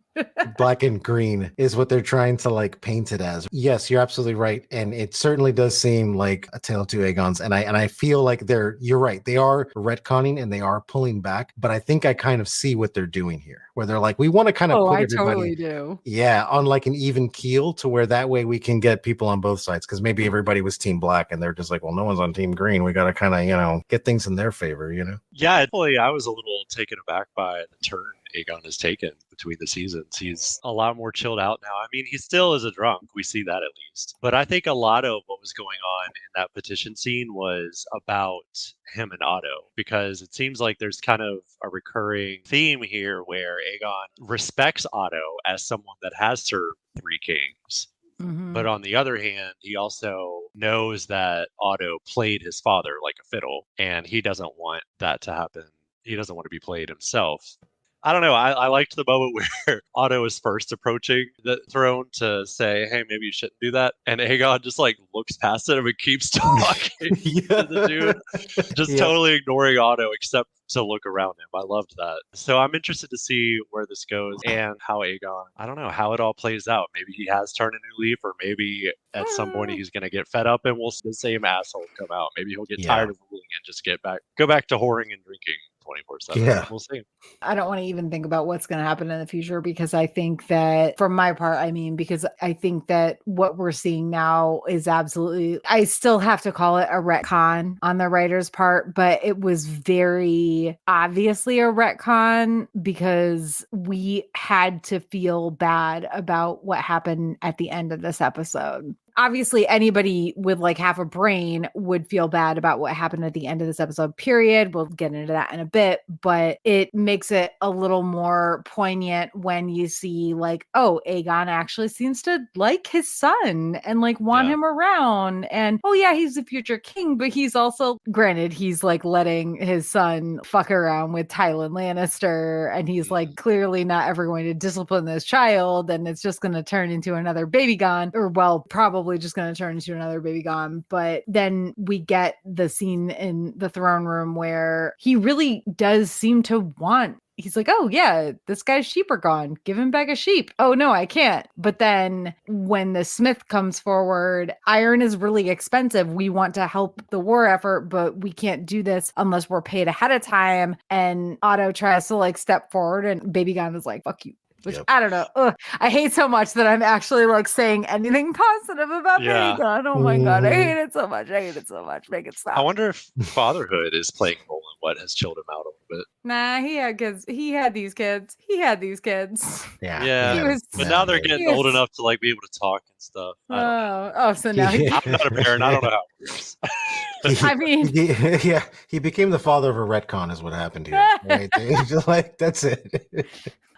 Black and green is what they're trying to like paint it as. Yes, you're absolutely right, and it certainly does seem like a tale of two Aegons. And I feel like you're right. They are retconning and they are pulling back, but I think I kind of see what they're doing here, where they're like, we want to kind of put everybody, totally do. Yeah, on like an even keel, to where that way we can get people on both sides. Because maybe everybody was team black and they're just like, well, no one's on team green. We got to kind of get things in their favor. Yeah, definitely. I was a little taken aback by the turn Aegon has taken between the seasons. He's a lot more chilled out now. I mean, he still is a drunk. We see that at least. But I think a lot of what was going on in that petition scene was about him and Otto, because it seems like there's kind of a recurring theme here where Aegon respects Otto as someone that has served 3 kings. Mm-hmm. But on the other hand, he also knows that Otto played his father like a fiddle, and he doesn't want that to happen. He doesn't want to be played himself. I don't know. I liked the moment where Otto is first approaching the throne to say, hey, maybe you shouldn't do that. And Aegon just like looks past him and keeps talking to the dude, just totally ignoring Otto except to look around him. I loved that. So I'm interested to see where this goes and how Aegon, I don't know how it all plays out. Maybe he has turned a new leaf, or maybe at some point he's going to get fed up and we'll see the same asshole come out. Maybe he'll get tired of ruling and just go back to whoring and drinking 24/7. Yeah. We'll see. I don't want to even think about what's going to happen in the future, because I think that, from my part, because I think that what we're seeing now is absolutely, I still have to call it a retcon on the writer's part, but it was very obviously a retcon because we had to feel bad about what happened at the end of this episode. Obviously, anybody with like half a brain would feel bad about what happened at the end of this episode, period. We'll get into that in a bit, but it makes it a little more poignant when you see like, oh, Aegon actually seems to like his son and like want him around. And oh yeah, he's the future king, but he's also, granted, he's like letting his son fuck around with Tywin Lannister, and he's like clearly not ever going to discipline this child, and it's just going to turn into another baby gone, or well, probably just going to turn into another baby gone. But then we get the scene in the throne room where he really does seem to want, he's like, oh yeah, this guy's sheep are gone, give him back a sheep. Oh no, I can't. But then when the smith comes forward, iron is really expensive, we want to help the war effort, but we can't do this unless we're paid ahead of time. And Otto tries to like step forward, and baby gone is like, fuck you. Which I don't know. Ugh, I hate so much that I'm actually like saying anything positive about Baby Gun. Oh my God. I hate it so much. Make it stop. I wonder if fatherhood is playing a role in what has chilled him out a little bit. Nah, he had kids. He had these kids. Yeah. But now they're getting old enough to like be able to talk and stuff. So now I'm not a parent. I don't know how it works. I mean, he became the father of a retcon is what happened here. Right? Just like, that's it.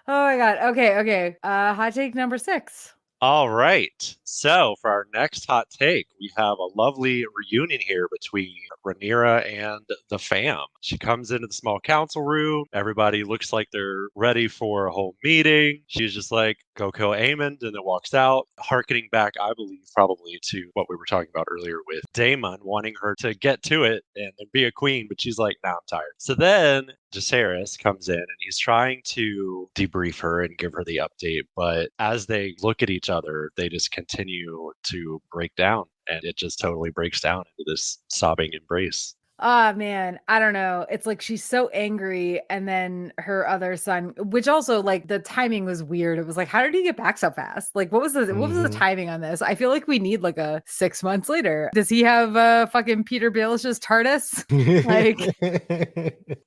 Oh my God. Okay. Hot take number 6. All right. So for our next hot take, we have a lovely reunion here between Rhaenyra and the fam. She comes into the small council room. Everybody looks like they're ready for a whole meeting. She's just like, go kill Aemond, and then walks out, hearkening back, I believe, probably to what we were talking about earlier with Daemon wanting her to get to it and be a queen, but she's like, nah, I'm tired. So then Jacaerys comes in and he's trying to debrief her and give her the update, but as they look at each other, they just continue to break down, and it just totally breaks down into this sobbing embrace. Oh man, I don't know. It's like she's so angry, and then her other son, which also like the timing was weird. It was like, how did he get back so fast? Like, what was the timing on this? I feel like we need like a 6 months later. Does he have fucking Peter Baelish's TARDIS?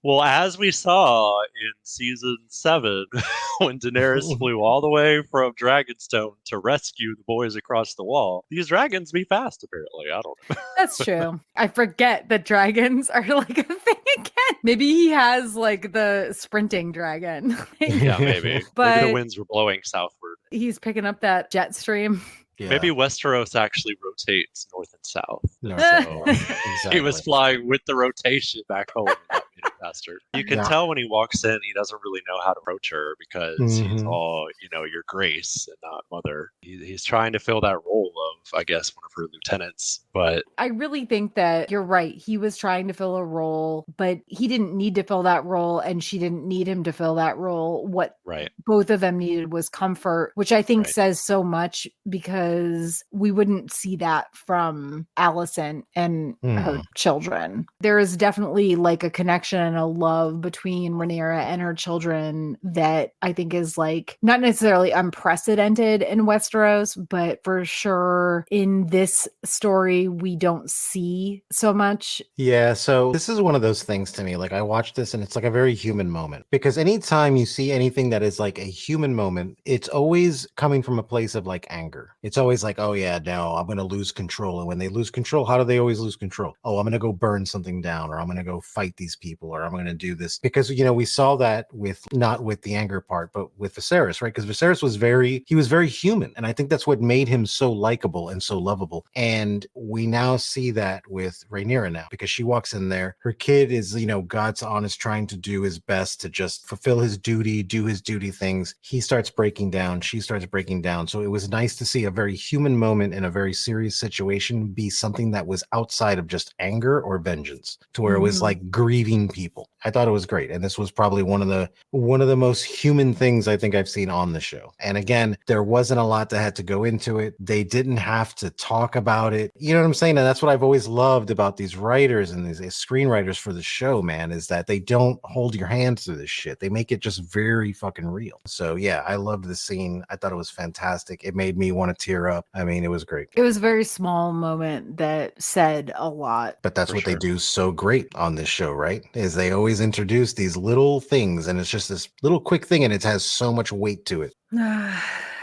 Well, as we saw in season 7, when Daenerys flew all the way from Dragonstone to rescue the boys across the wall, these dragons be fast. Apparently, I don't know. That's true. I forget that dragons are like a thing again. Maybe he has like the sprinting dragon. Yeah, maybe. But maybe the winds were blowing southward. He's picking up that jet stream. Yeah. Maybe Westeros actually rotates north and south. Exactly. He was flying with the rotation back home. Faster. You can tell when he walks in, he doesn't really know how to approach her because he's all, your grace and not mother. He's trying to fill that role of, I guess, one of her lieutenants. But I really think that you're right. He was trying to fill a role, but he didn't need to fill that role, and she didn't need him to fill that role. What both of them needed was comfort, which I think says so much, because we wouldn't see that from Alicent and her children. There is definitely like a connection and a love between Rhaenyra and her children that I think is like not necessarily unprecedented in Westeros, but for sure in this story we don't see so much. Yeah, so this is one of those things to me. Like, I watched this and it's like a very human moment, because anytime you see anything that is like a human moment, it's always coming from a place of like anger. It's always like, oh yeah, no, I'm going to lose control. And when they lose control, how do they always lose control? Oh, I'm going to go burn something down, or I'm going to go fight these people, or I'm going to do this. Because, we saw that with, not with the anger part, but with Viserys, right? Because Viserys was very human. And I think that's what made him so likable adorable and so lovable. And we now see that with Rhaenyra now, because she walks in there. Her kid is, God's honest, trying to do his best to just fulfill his duty, do his duty things. He starts breaking down. She starts breaking down. So it was nice to see a very human moment in a very serious situation be something that was outside of just anger or vengeance, to where it was like grieving people. I thought it was great. And this was probably one of the most human things I think I've seen on the show. And again, there wasn't a lot that had to go into it. They didn't have to talk about it. You know what I'm saying? And that's what I've always loved about these writers and these screenwriters for the show, man, is that they don't hold your hand through this shit. They make it just very fucking real. So yeah, I loved the scene. I thought it was fantastic. It made me want to tear up. I mean, it was great. It was a very small moment that said a lot. But that's what they do so great on this show, right? Is they always introduce these little things, and it's just this little quick thing, and it has so much weight to it.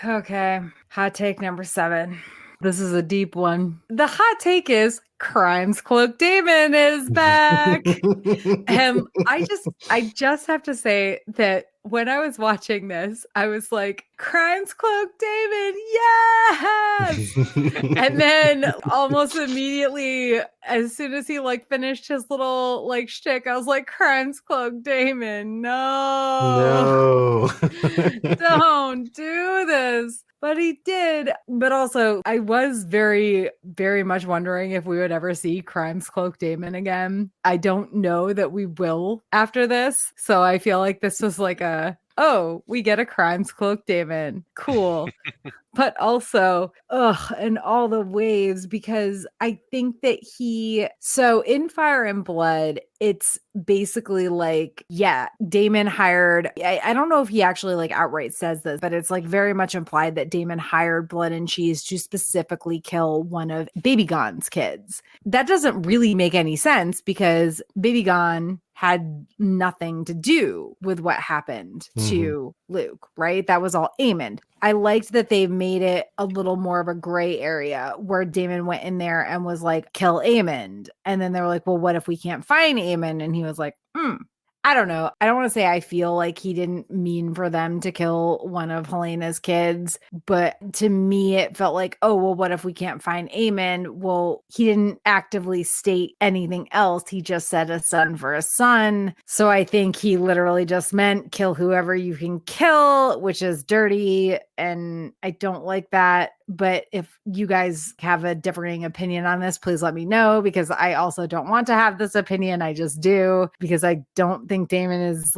Okay. Hot take number 7. This is a deep one. The hot take is Crimes Cloak Damon is back. I just have to say that when I was watching this, I was like, Crimes Cloak Damon, yes! And then almost immediately, as soon as he finished his little shtick, I was like, Crimes Cloak Damon, no. Don't do this. But he did. But also, I was very, very much wondering if we would ever see Crimes Cloak Damon again. I don't know that we will after this. So I feel like this was like we get a Crimes Cloak Damon. Cool. But also, and all the waves, because I think that so in Fire and Blood, it's basically Damon hired, I don't know if he actually outright says this, but it's very much implied that Damon hired Blood and Cheese to specifically kill one of Baby Gone's kids. That doesn't really make any sense because Baby Gone had nothing to do with what happened to Luke, right? That was all Aemond. I liked that they made it a little more of a gray area where Damon went in there and was like, kill Aemond. And then they were like, well, what if we can't find Aemond? And he was like, I don't know. I don't want to say I feel like he didn't mean for them to kill one of Helena's kids, but to me, it felt like, oh, well, what if we can't find Aemond? Well, he didn't actively state anything else. He just said a son for a son. So I think he literally just meant kill whoever you can kill, which is dirty. And I don't like that. But if you guys have a differing opinion on this, please let me know, because I also don't want to have this opinion. I just do, because I don't think Damon is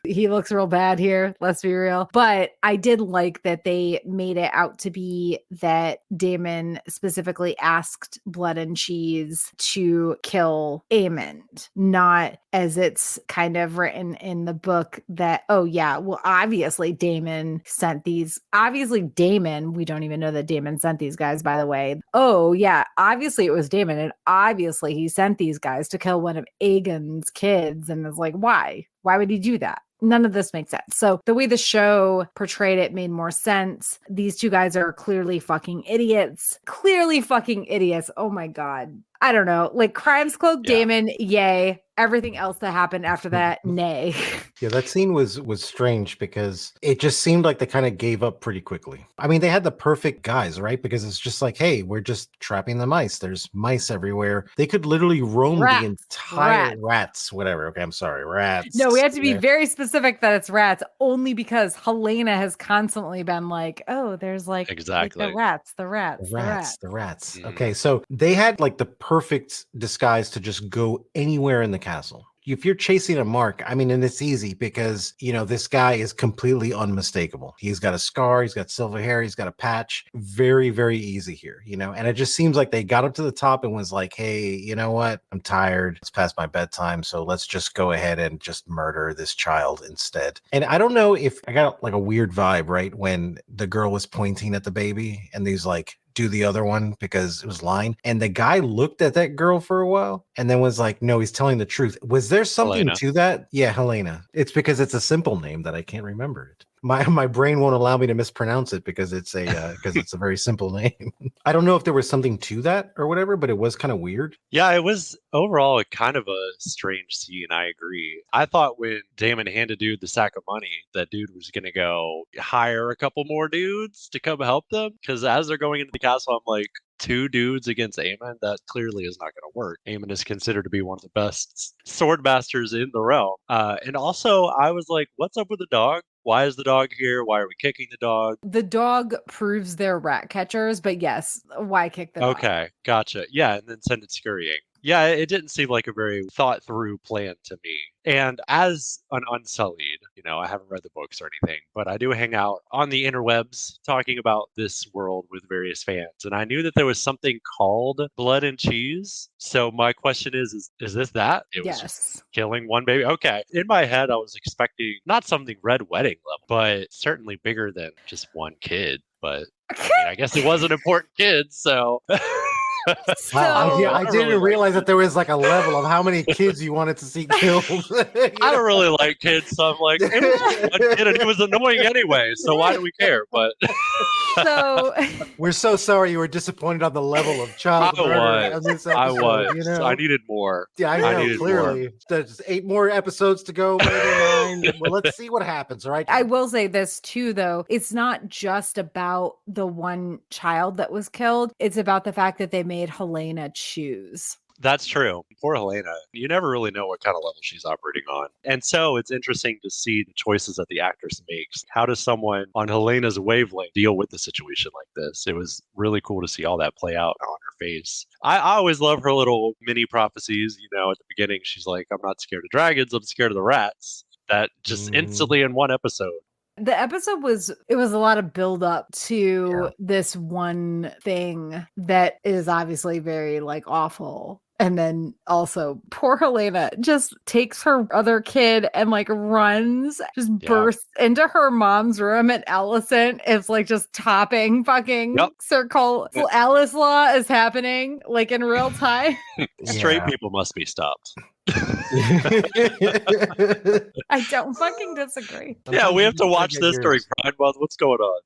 he looks real bad here. Let's be real. But I did like that they made it out to be that Damon specifically asked Blood and Cheese to kill Aemond, not as it's kind of written in the book that, oh yeah, well, obviously Damon sent these. Obviously Damon, we don't even know that Damon sent these guys, by the way. Oh yeah, obviously it was Damon, and obviously he sent these guys to kill one of Aegon's kids. And it's like, why? Why would he do that? None of this makes sense. So the way the show portrayed it made more sense. These two guys are clearly fucking idiots. Clearly fucking idiots. Oh my God. I don't know. Crimes Cloak Damon, yay. Everything else that happened after that, nay. Yeah, that scene was strange because it just seemed like they kind of gave up pretty quickly. I mean, they had the perfect guys, right? Because it's just like, hey, we're just trapping the mice. There's mice everywhere. They could literally roam the entire rats, whatever. Okay, I'm sorry, rats. No, we have to be very specific that it's rats, only because Helena has constantly been like, oh, there's exactly the rats. Okay, so they had the perfect disguise to just go anywhere in the castle. If you're chasing a mark, I mean, and it's easy because, this guy is completely unmistakable. He's got a scar, he's got silver hair, he's got a patch. Very, very easy here, and it just seems like they got up to the top and was like, hey, you know what? I'm tired. It's past my bedtime. So let's just go ahead and just murder this child instead. And I don't know if I got a weird vibe, right? When the girl was pointing at the baby and these do the other one because it was lying. And the guy looked at that girl for a while and then was like, no, he's telling the truth. Was there something to that? Yeah, Helena. It's because it's a simple name that I can't remember it. My brain won't allow me to mispronounce it because it's a very simple name. I don't know if there was something to that or whatever, but it was kind of weird. Yeah, it was overall kind of a strange scene. I agree. I thought when Damon handed dude the sack of money, that dude was going to go hire a couple more dudes to come help them. Because as they're going into the castle, I'm like, 2 dudes against Aemon? That clearly is not going to work. Aemon is considered to be one of the best sword masters in the realm. And also, I was like, what's up with the dog? Why is the dog here? Why are we kicking the dog? The dog proves they're rat catchers, but yes, why kick the dog? Okay, gotcha. Yeah, and then send it scurrying. Yeah, it didn't seem like a very thought through plan to me. And as an Unsullied, I haven't read the books or anything, but I do hang out on the interwebs talking about this world with various fans. And I knew that there was something called Blood and Cheese. So my question is this that? It was just killing one baby? Okay. In my head, I was expecting not something Red Wedding level, but certainly bigger than just one kid. But I guess it was an important kid, so... So, I didn't realize that there was like a level of how many kids you wanted to see killed. I don't really like kids, so I'm like, it was one kid and he was annoying anyway, so why do we care? But so we're so sorry you were disappointed on the level of child murder. I was. I needed more. Yeah, I know, clearly. More. There's 8 more episodes to go, maybe 9. Well, let's see what happens, all right? I will say this too, though. It's not just about the one child that was killed. It's about the fact that they made Helena choose. That's true. Poor Helena. You never really know what kind of level she's operating on. And so it's interesting to see the choices that the actress makes. How does someone on Helena's wavelength deal with a situation like this? It was really cool to see all that play out on her face. I always love her little mini prophecies. At the beginning, she's like, I'm not scared of dragons, I'm scared of the rats. That just instantly in one episode. The episode was a lot of build up to this one thing that is obviously very awful. And then also poor Helena just takes her other kid and runs, bursts into her mom's room, and Allison is just topping fucking circle. Alice Law is happening in real time. Straight people must be stopped. I don't fucking disagree. Yeah, we have to watch this during Pride Month. What's going on?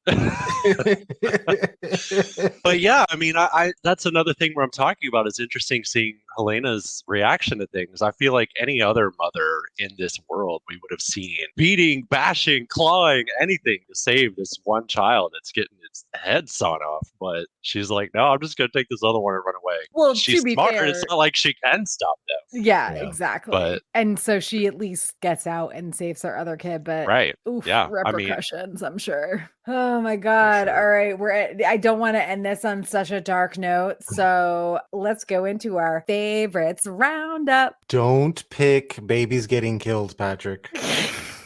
But yeah, I that's another thing where I'm talking about. It's interesting seeing Helena's reaction to things. I feel like any other mother in this world, we would have seen beating, bashing, clawing, anything to save this one child that's getting its head sawn off. But she's like, no, I'm just going to take this other one and run away. Well, she's to be smart. fair, it's not like she can stop them. Yeah, exactly. And so she at least gets out and saves her other kid. But repercussions, I'm sure. Oh my God. Sure. All right. I don't want to end this on such a dark note. So let's go into our favorites roundup. Don't pick babies getting killed, Patrick.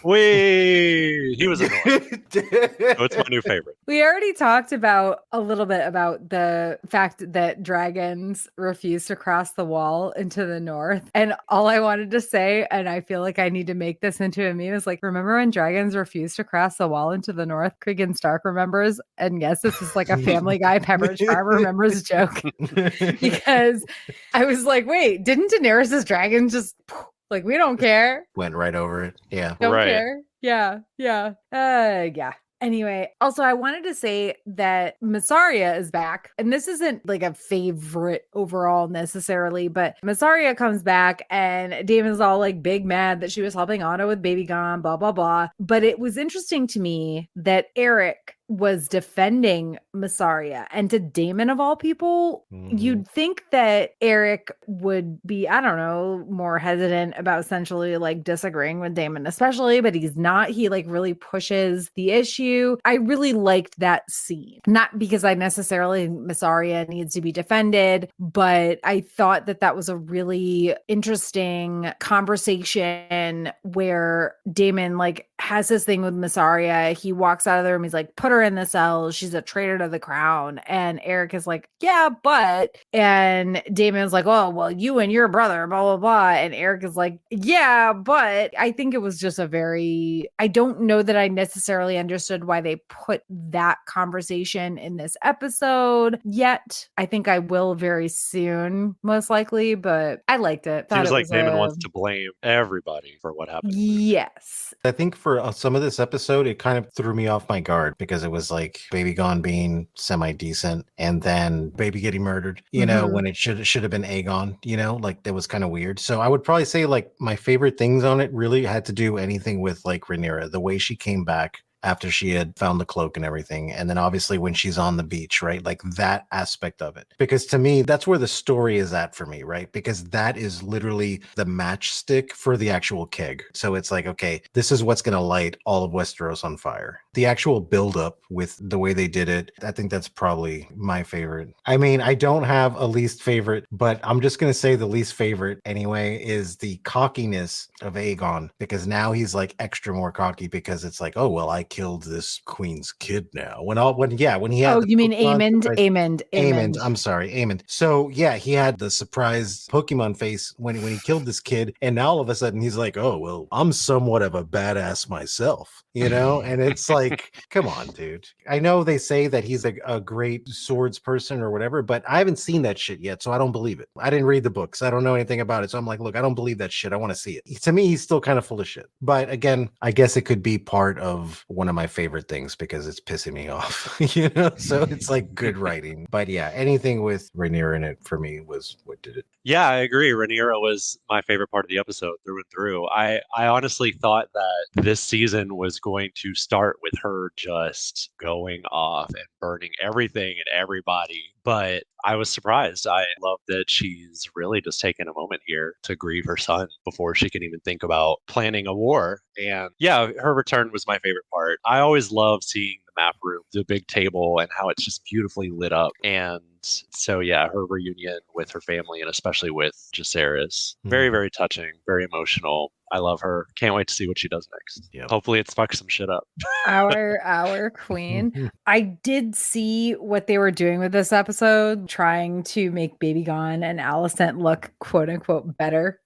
He was annoying. It's my new favorite. We already talked about a little bit about the fact that dragons refuse to cross the wall into the north. And all I wanted to say, and I feel like I need to make this into a meme, is remember when dragons refused to cross the wall into the north? Cregan Stark remembers. And yes, this is a Family Guy Pepperidge Farm remembers joke. Because I was like, wait, didn't Daenerys' dragons just... we don't care. Went right over it. Yeah. Don't care. Yeah. Yeah. Yeah. Anyway, also I wanted to say that Massaria is back, and this isn't a favorite overall necessarily, but Massaria comes back and Damon's all big mad that she was helping Otto with Baby Gone, blah, blah, blah. But it was interesting to me that Eric was defending Massaria, and to Damon of all people, you'd think that Eric would be, I don't know, more hesitant about essentially disagreeing with Damon, especially, but he's not. He really pushes the issue. I really liked that scene, not because I necessarily think Massaria needs to be defended, but I thought that was a really interesting conversation where Damon has this thing with Massaria. He walks out of the room. He's put her her in the cells. She's a traitor to the crown. And Eric is like, yeah, but. And Damon's like, oh, well, you and your brother, blah, blah, blah. And Eric is like, yeah, but. I think it was just I don't know that I necessarily understood why they put that conversation in this episode yet. I think I will very soon, most likely, but I liked it. Seems like Damon wants to blame everybody for what happened. Yes. I think for some of this episode, it kind of threw me off my guard because it was like Baby Gone being semi-decent and then Baby getting murdered, you know, when it should have been Aegon, you know, like that was kind of weird. So I would probably say like my favorite things on it really had to do anything with like Rhaenyra, the way she came back after she had found the cloak and everything. And then obviously when she's on the beach, right? Like that aspect of it. Because to me, that's where the story is at for me, right? Because that is literally the matchstick for the actual keg. So it's like, okay, this is what's going to light all of Westeros on fire. The actual buildup with the way they did it, I think that's probably my favorite. I mean, I don't have a least favorite, but I'm just going to say the least favorite anyway is the cockiness of Aegon, because now he's like extra more cocky because it's like, oh, well, I killed this queen's kid now. When he had you mean Aemond. I'm sorry, Aemond. So yeah, he had the surprise Pokemon face when he killed this kid, and now all of a sudden he's like, oh well, I'm somewhat of a badass myself, you know? And it's like, come on, dude. I know they say that he's a great swords person or whatever, but I haven't seen that shit yet, so I don't believe it. I didn't read the books. I don't know anything about it. So I'm like, look, I don't believe that shit. I want to see it. To me, he's still kind of full of shit. But again, I guess it could be part of one of my favorite things because it's pissing me off, you know? So it's like good writing. But yeah, anything with Rhaenyra in it for me was what did it. Yeah, I agree. Rhaenyra was my favorite part of the episode through and through. I honestly thought that this season was going to start with her just going off and burning everything and everybody. But I was surprised. I love that she's really just taken a moment here to grieve her son before she can even think about planning a war. And yeah, her return was my favorite part. I always love seeing the map room, the big table, and how it's just beautifully lit up. And so yeah, her reunion with her family and especially with Jacaerys, very, very touching, very emotional. I love her. Can't wait to see what she does next. Yep. Hopefully it's fucks some shit up. Our queen. I did see what they were doing with this episode, trying to make Baby Gone and Alicent look quote unquote better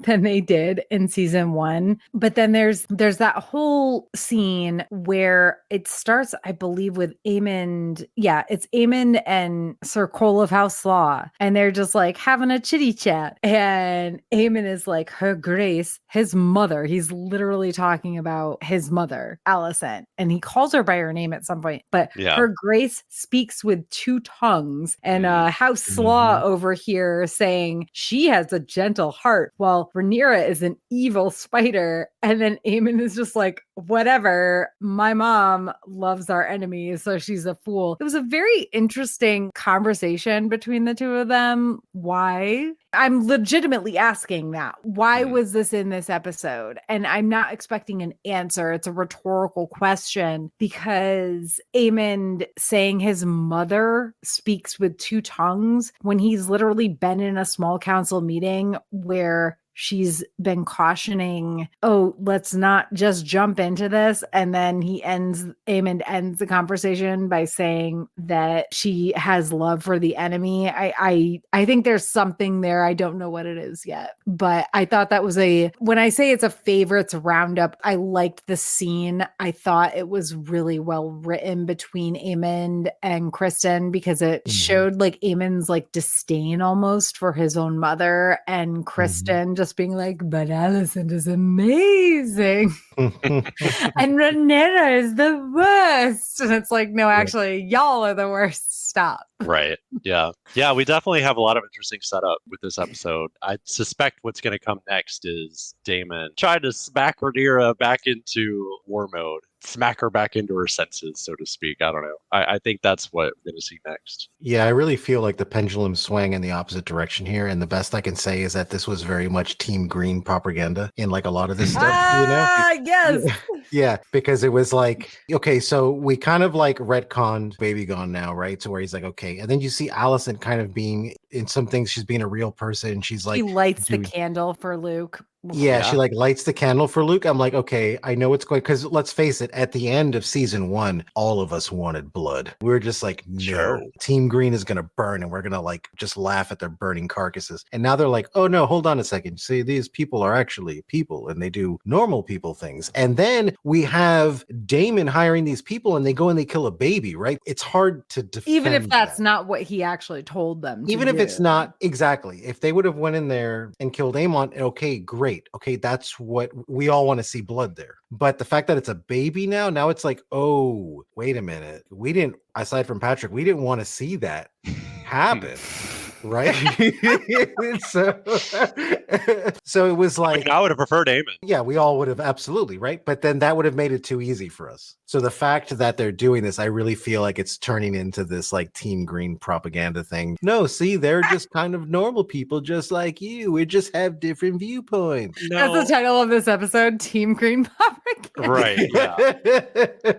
than they did in season 1. But then there's that whole scene where it starts, I believe, with Aemond. Yeah, it's Aemond and Sir Cole of House Law. And they're just like having a chitty chat. And Aemond is like, Her Grace, his mother. He's literally talking about his mother, Alicent. And he calls her by her name at some point. But Her Grace speaks with 2 tongues. And House Law over here saying she has a gentle heart, while Rhaenyra is an evil spider. And then Aemond is just like, whatever, my mom loves our enemies, so she's a fool. It was a very interesting conversation between the two of them. Why? I'm legitimately asking that. Why was this in this episode? And I'm not expecting an answer. It's a rhetorical question because Aemond saying his mother speaks with 2 tongues when he's literally been in a small council meeting where she's been cautioning, oh, let's not just jump into this. And then Aemond ends the conversation by saying that she has love for the enemy. I think there's something there. I don't know what it is yet, but I thought that was when I say it's a favorites roundup, I liked the scene. I thought it was really well written between Aemond and Kristen because it showed like Aemond's like disdain almost for his own mother, and Kristen just being like, but Alicent is amazing. And Rhaenyra is the worst. And it's like, no, actually, y'all are the worst. Stop. Right. Yeah. Yeah, we definitely have a lot of interesting setup with this episode. I suspect what's going to come next is Daemon trying to smack Rhaenyra back into war mode. Smack her back into her senses, so to speak. I don't know. I think that's what we're going to see next. Yeah, I really feel like the pendulum swang in the opposite direction here. And the best I can say is that this was very much Team Green propaganda in like a lot of this stuff. Yes. Yeah, because it was like, okay, so we kind of like retconned Baby Gone now, right? So where he's like, okay. And then you see Alicent kind of being, in some things, she's being a real person. She's like, he lights the candle for Luke Yeah, Yeah. she like lights the candle for Luke. I'm like, okay, I know what's going, because let's face it, at the end of season 1, all of us wanted blood. We were just like, no, Sure. Team Green is gonna burn, and we're gonna like just laugh at their burning carcasses. And now they're like, oh no, hold on a second. See, these people are actually people, and they do normal people things. And then we have Damon hiring these people, and they go and they kill a baby, right? It's hard to defend. Even if that's that. not what he actually told them to Even if it's do. not exactly, if they would have went in there and killed Amon, okay, great. Okay, that's what we all want to see, blood there. But the fact that it's a baby now it's like, oh, wait a minute. We didn't, aside from Patrick, we didn't want to see that happen. Right? so it was like, I would have preferred Amon. yeah, we all would have, absolutely, right? But then that would have made it too easy for us. So the fact that they're doing this, I really feel like it's turning into this like Team Green propaganda thing. No, see, they're just kind of normal people just like you. We just have different viewpoints. No. That's the title of this episode, Team Green Propaganda. Right, yeah.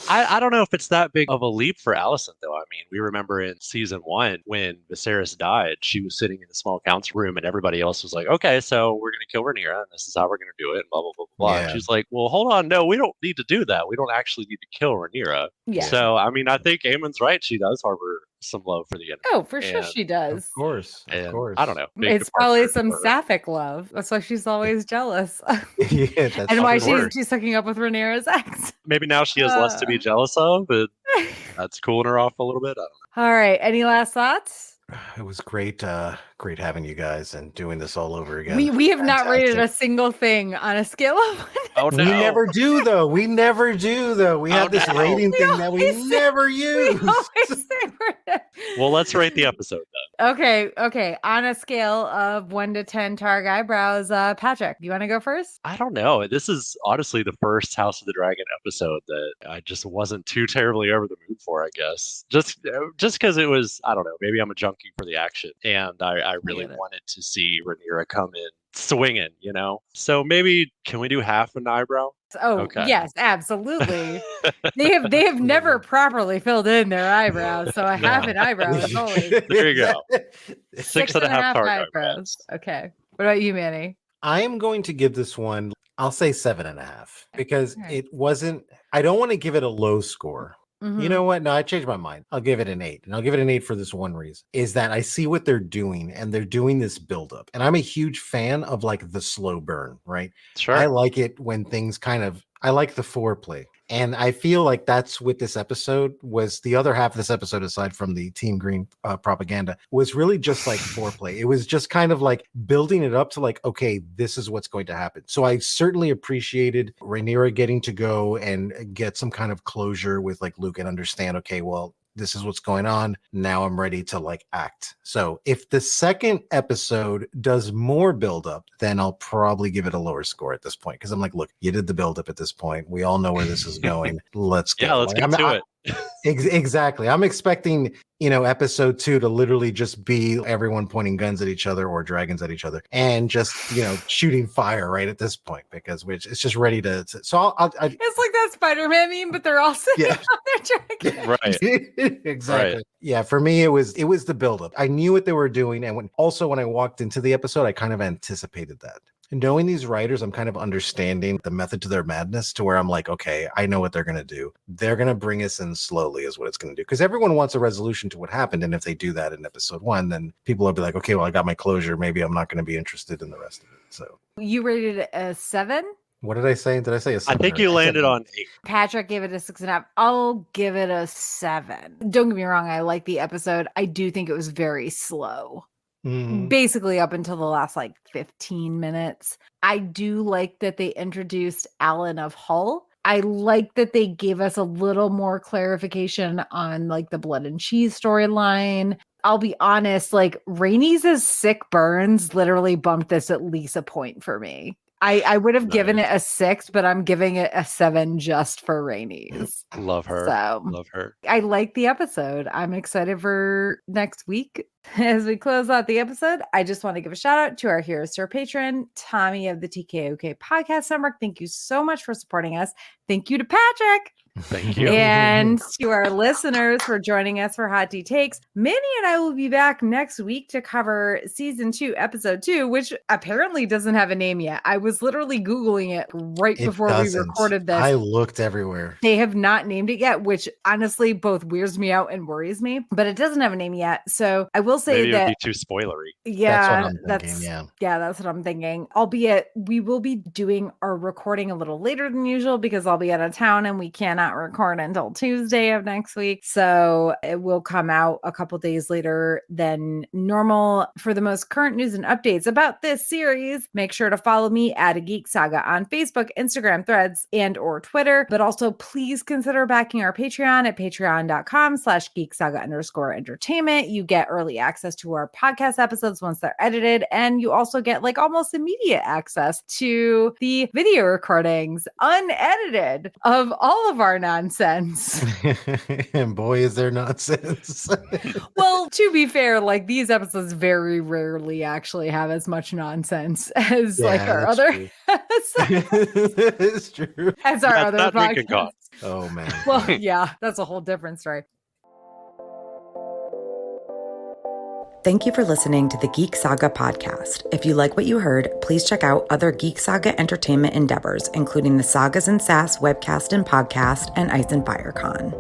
I don't know if it's that big of a leap for Allison, though. I mean, we remember in season 1 when Viserys died, she was sitting in a small council room and everybody else was like, okay, so we're going to kill Rhaenyra and this is how we're going to do it, and blah, blah, blah, blah. Yeah. And she's like, well, hold on. No, we don't need to do that. We don't actually need to kill Rhaenyra. Yeah. So, I mean, I think Aemon's right. She does harbor some love for the enemy. Oh, for sure And- she does. Of course. And Of course. I don't know. big It's probably departure some for her. sapphic love. That's why she's always jealous. Yeah, that's And why sure. she's hooking up with Rhaenyra's ex. Maybe now she has less to be jealous of, but that's cooling her off a little bit. I don't know. All right. Any last thoughts? It was great, great having you guys and doing this all over again. We have not rated a Fantastic. single thing on a scale of 1 Oh, We no. never do though. We never do though. We Oh, have this no. rating We thing that we always say- never use. We always say we're- Well, let's rate the episode then. Okay. On a scale of 1 to 10 Targ eyebrows, Patrick, you want to go first? I don't know. This is honestly the first House of the Dragon episode that I just wasn't too terribly over the moon for, I guess. Just because it was, I don't know, maybe I'm a junkie for the action. And I really get it. wanted to see Rhaenyra come in swinging, you know? So maybe, can we do half an eyebrow? Oh, Okay. yes, absolutely. they have never properly filled in their eyebrows, so a half an eyebrow is always There you go. 6.5 Targ eyebrows. eyebrows. Okay. What about you, Manny? I am going to give this one, I'll say 7.5, because Okay. it wasn't, I don't want to give it a low score. Mhm. You know what? No, I changed my mind. I'll give it an 8. And I'll give it an 8 for this one reason, is that I see what they're doing and they're doing this buildup. And I'm a huge fan of like the slow burn, right? Sure. I like it when things I like the foreplay. And I feel like that's what this episode was. The other half of this episode, aside from the Team Green propaganda, was really just like foreplay. It was just kind of like building it up to like, okay, this is what's going to happen. So I certainly appreciated Rhaenyra getting to go and get some kind of closure with like Luke and understand, okay, well, this is what's going on. Now I'm ready to like act. So if the second episode does more buildup, then I'll probably give it a lower score at this point. Cause I'm like, look, you did the buildup at this point. We all know where this is going. Let's go. Yeah, let's Like, get to it. Exactly. I'm expecting, episode 2 to literally just be everyone pointing guns at each other or dragons at each other and just, shooting fire right at this point, because it's just ready to. So I'll It's like that Spider-Man meme, but they're all sitting Yeah. on their dragon. Right. Exactly. Right. Yeah, for me it was the buildup. I knew what they were doing, and when I walked into the episode, I kind of anticipated that. And knowing these writers, I'm kind of understanding the method to their madness, to where I'm like, okay, I know what they're going to do. They're going to bring us in slowly is what it's going to do, because everyone wants a resolution to what happened, and if they do that in episode 1, then people will be like, okay, well, I got my closure. Maybe I'm not going to be interested in the rest of it. So You rated it a 7? what did I say? Did I say a 7? I think you landed on 8. Patrick gave it a 6.5. I'll give it a 7. Don't get me wrong. I like the episode. I do think it was very slow. Mhm. Basically up until the last 15 minutes. I do like that they introduced Alan of Hull. I like that they gave us a little more clarification on the blood and cheese storyline. I'll be honest, Rainey's sick burns literally bumped this at least a point for me. I would have given it a 6, but I'm giving it a 7 just for Rainey's. Love her. So Love her. I like the episode. I'm excited for next week. As we close out the episode, I just want to give a shout out to our Heroes to our patron, Tommy of the TKOK Podcast Network. Thank you so much for supporting us. Thank you to Patrick. Thank you. And to our listeners for joining us for Hot Tea Takes. Manny and I will be back next week to cover season 2, episode 2, which apparently doesn't have a name yet. I was literally Googling it right before we recorded this. I looked everywhere. They have not named it yet, which honestly both weirds me out and worries me, but it doesn't have a name yet. So I will say maybe that it would be too spoilery. Yeah, that's thinking, that's what I'm thinking. Albeit we will be doing our recording a little later than usual because I'll be out of town and we cannot record until Tuesday of next week. So it will come out a couple days later than normal. For the most current news and updates about this series, make sure to follow me at a Geek Saga on Facebook, Instagram, Threads, and or Twitter. But also please consider backing our Patreon at patreon.com/geeksaga_entertainment. You get early access to our podcast episodes once they're edited, and you also get like almost immediate access to the video recordings unedited of all of our nonsense. And boy, is there nonsense. Well, to be fair, like these episodes very rarely actually have as much nonsense as like our other it's true. as our other podcasts. Oh man. Well, yeah, that's a whole different story. Thank you for listening to the Geek Saga podcast. If you like what you heard, please check out other Geek Saga entertainment endeavors, including the Sagas and Sass webcast and podcast and Ice and Fire Con.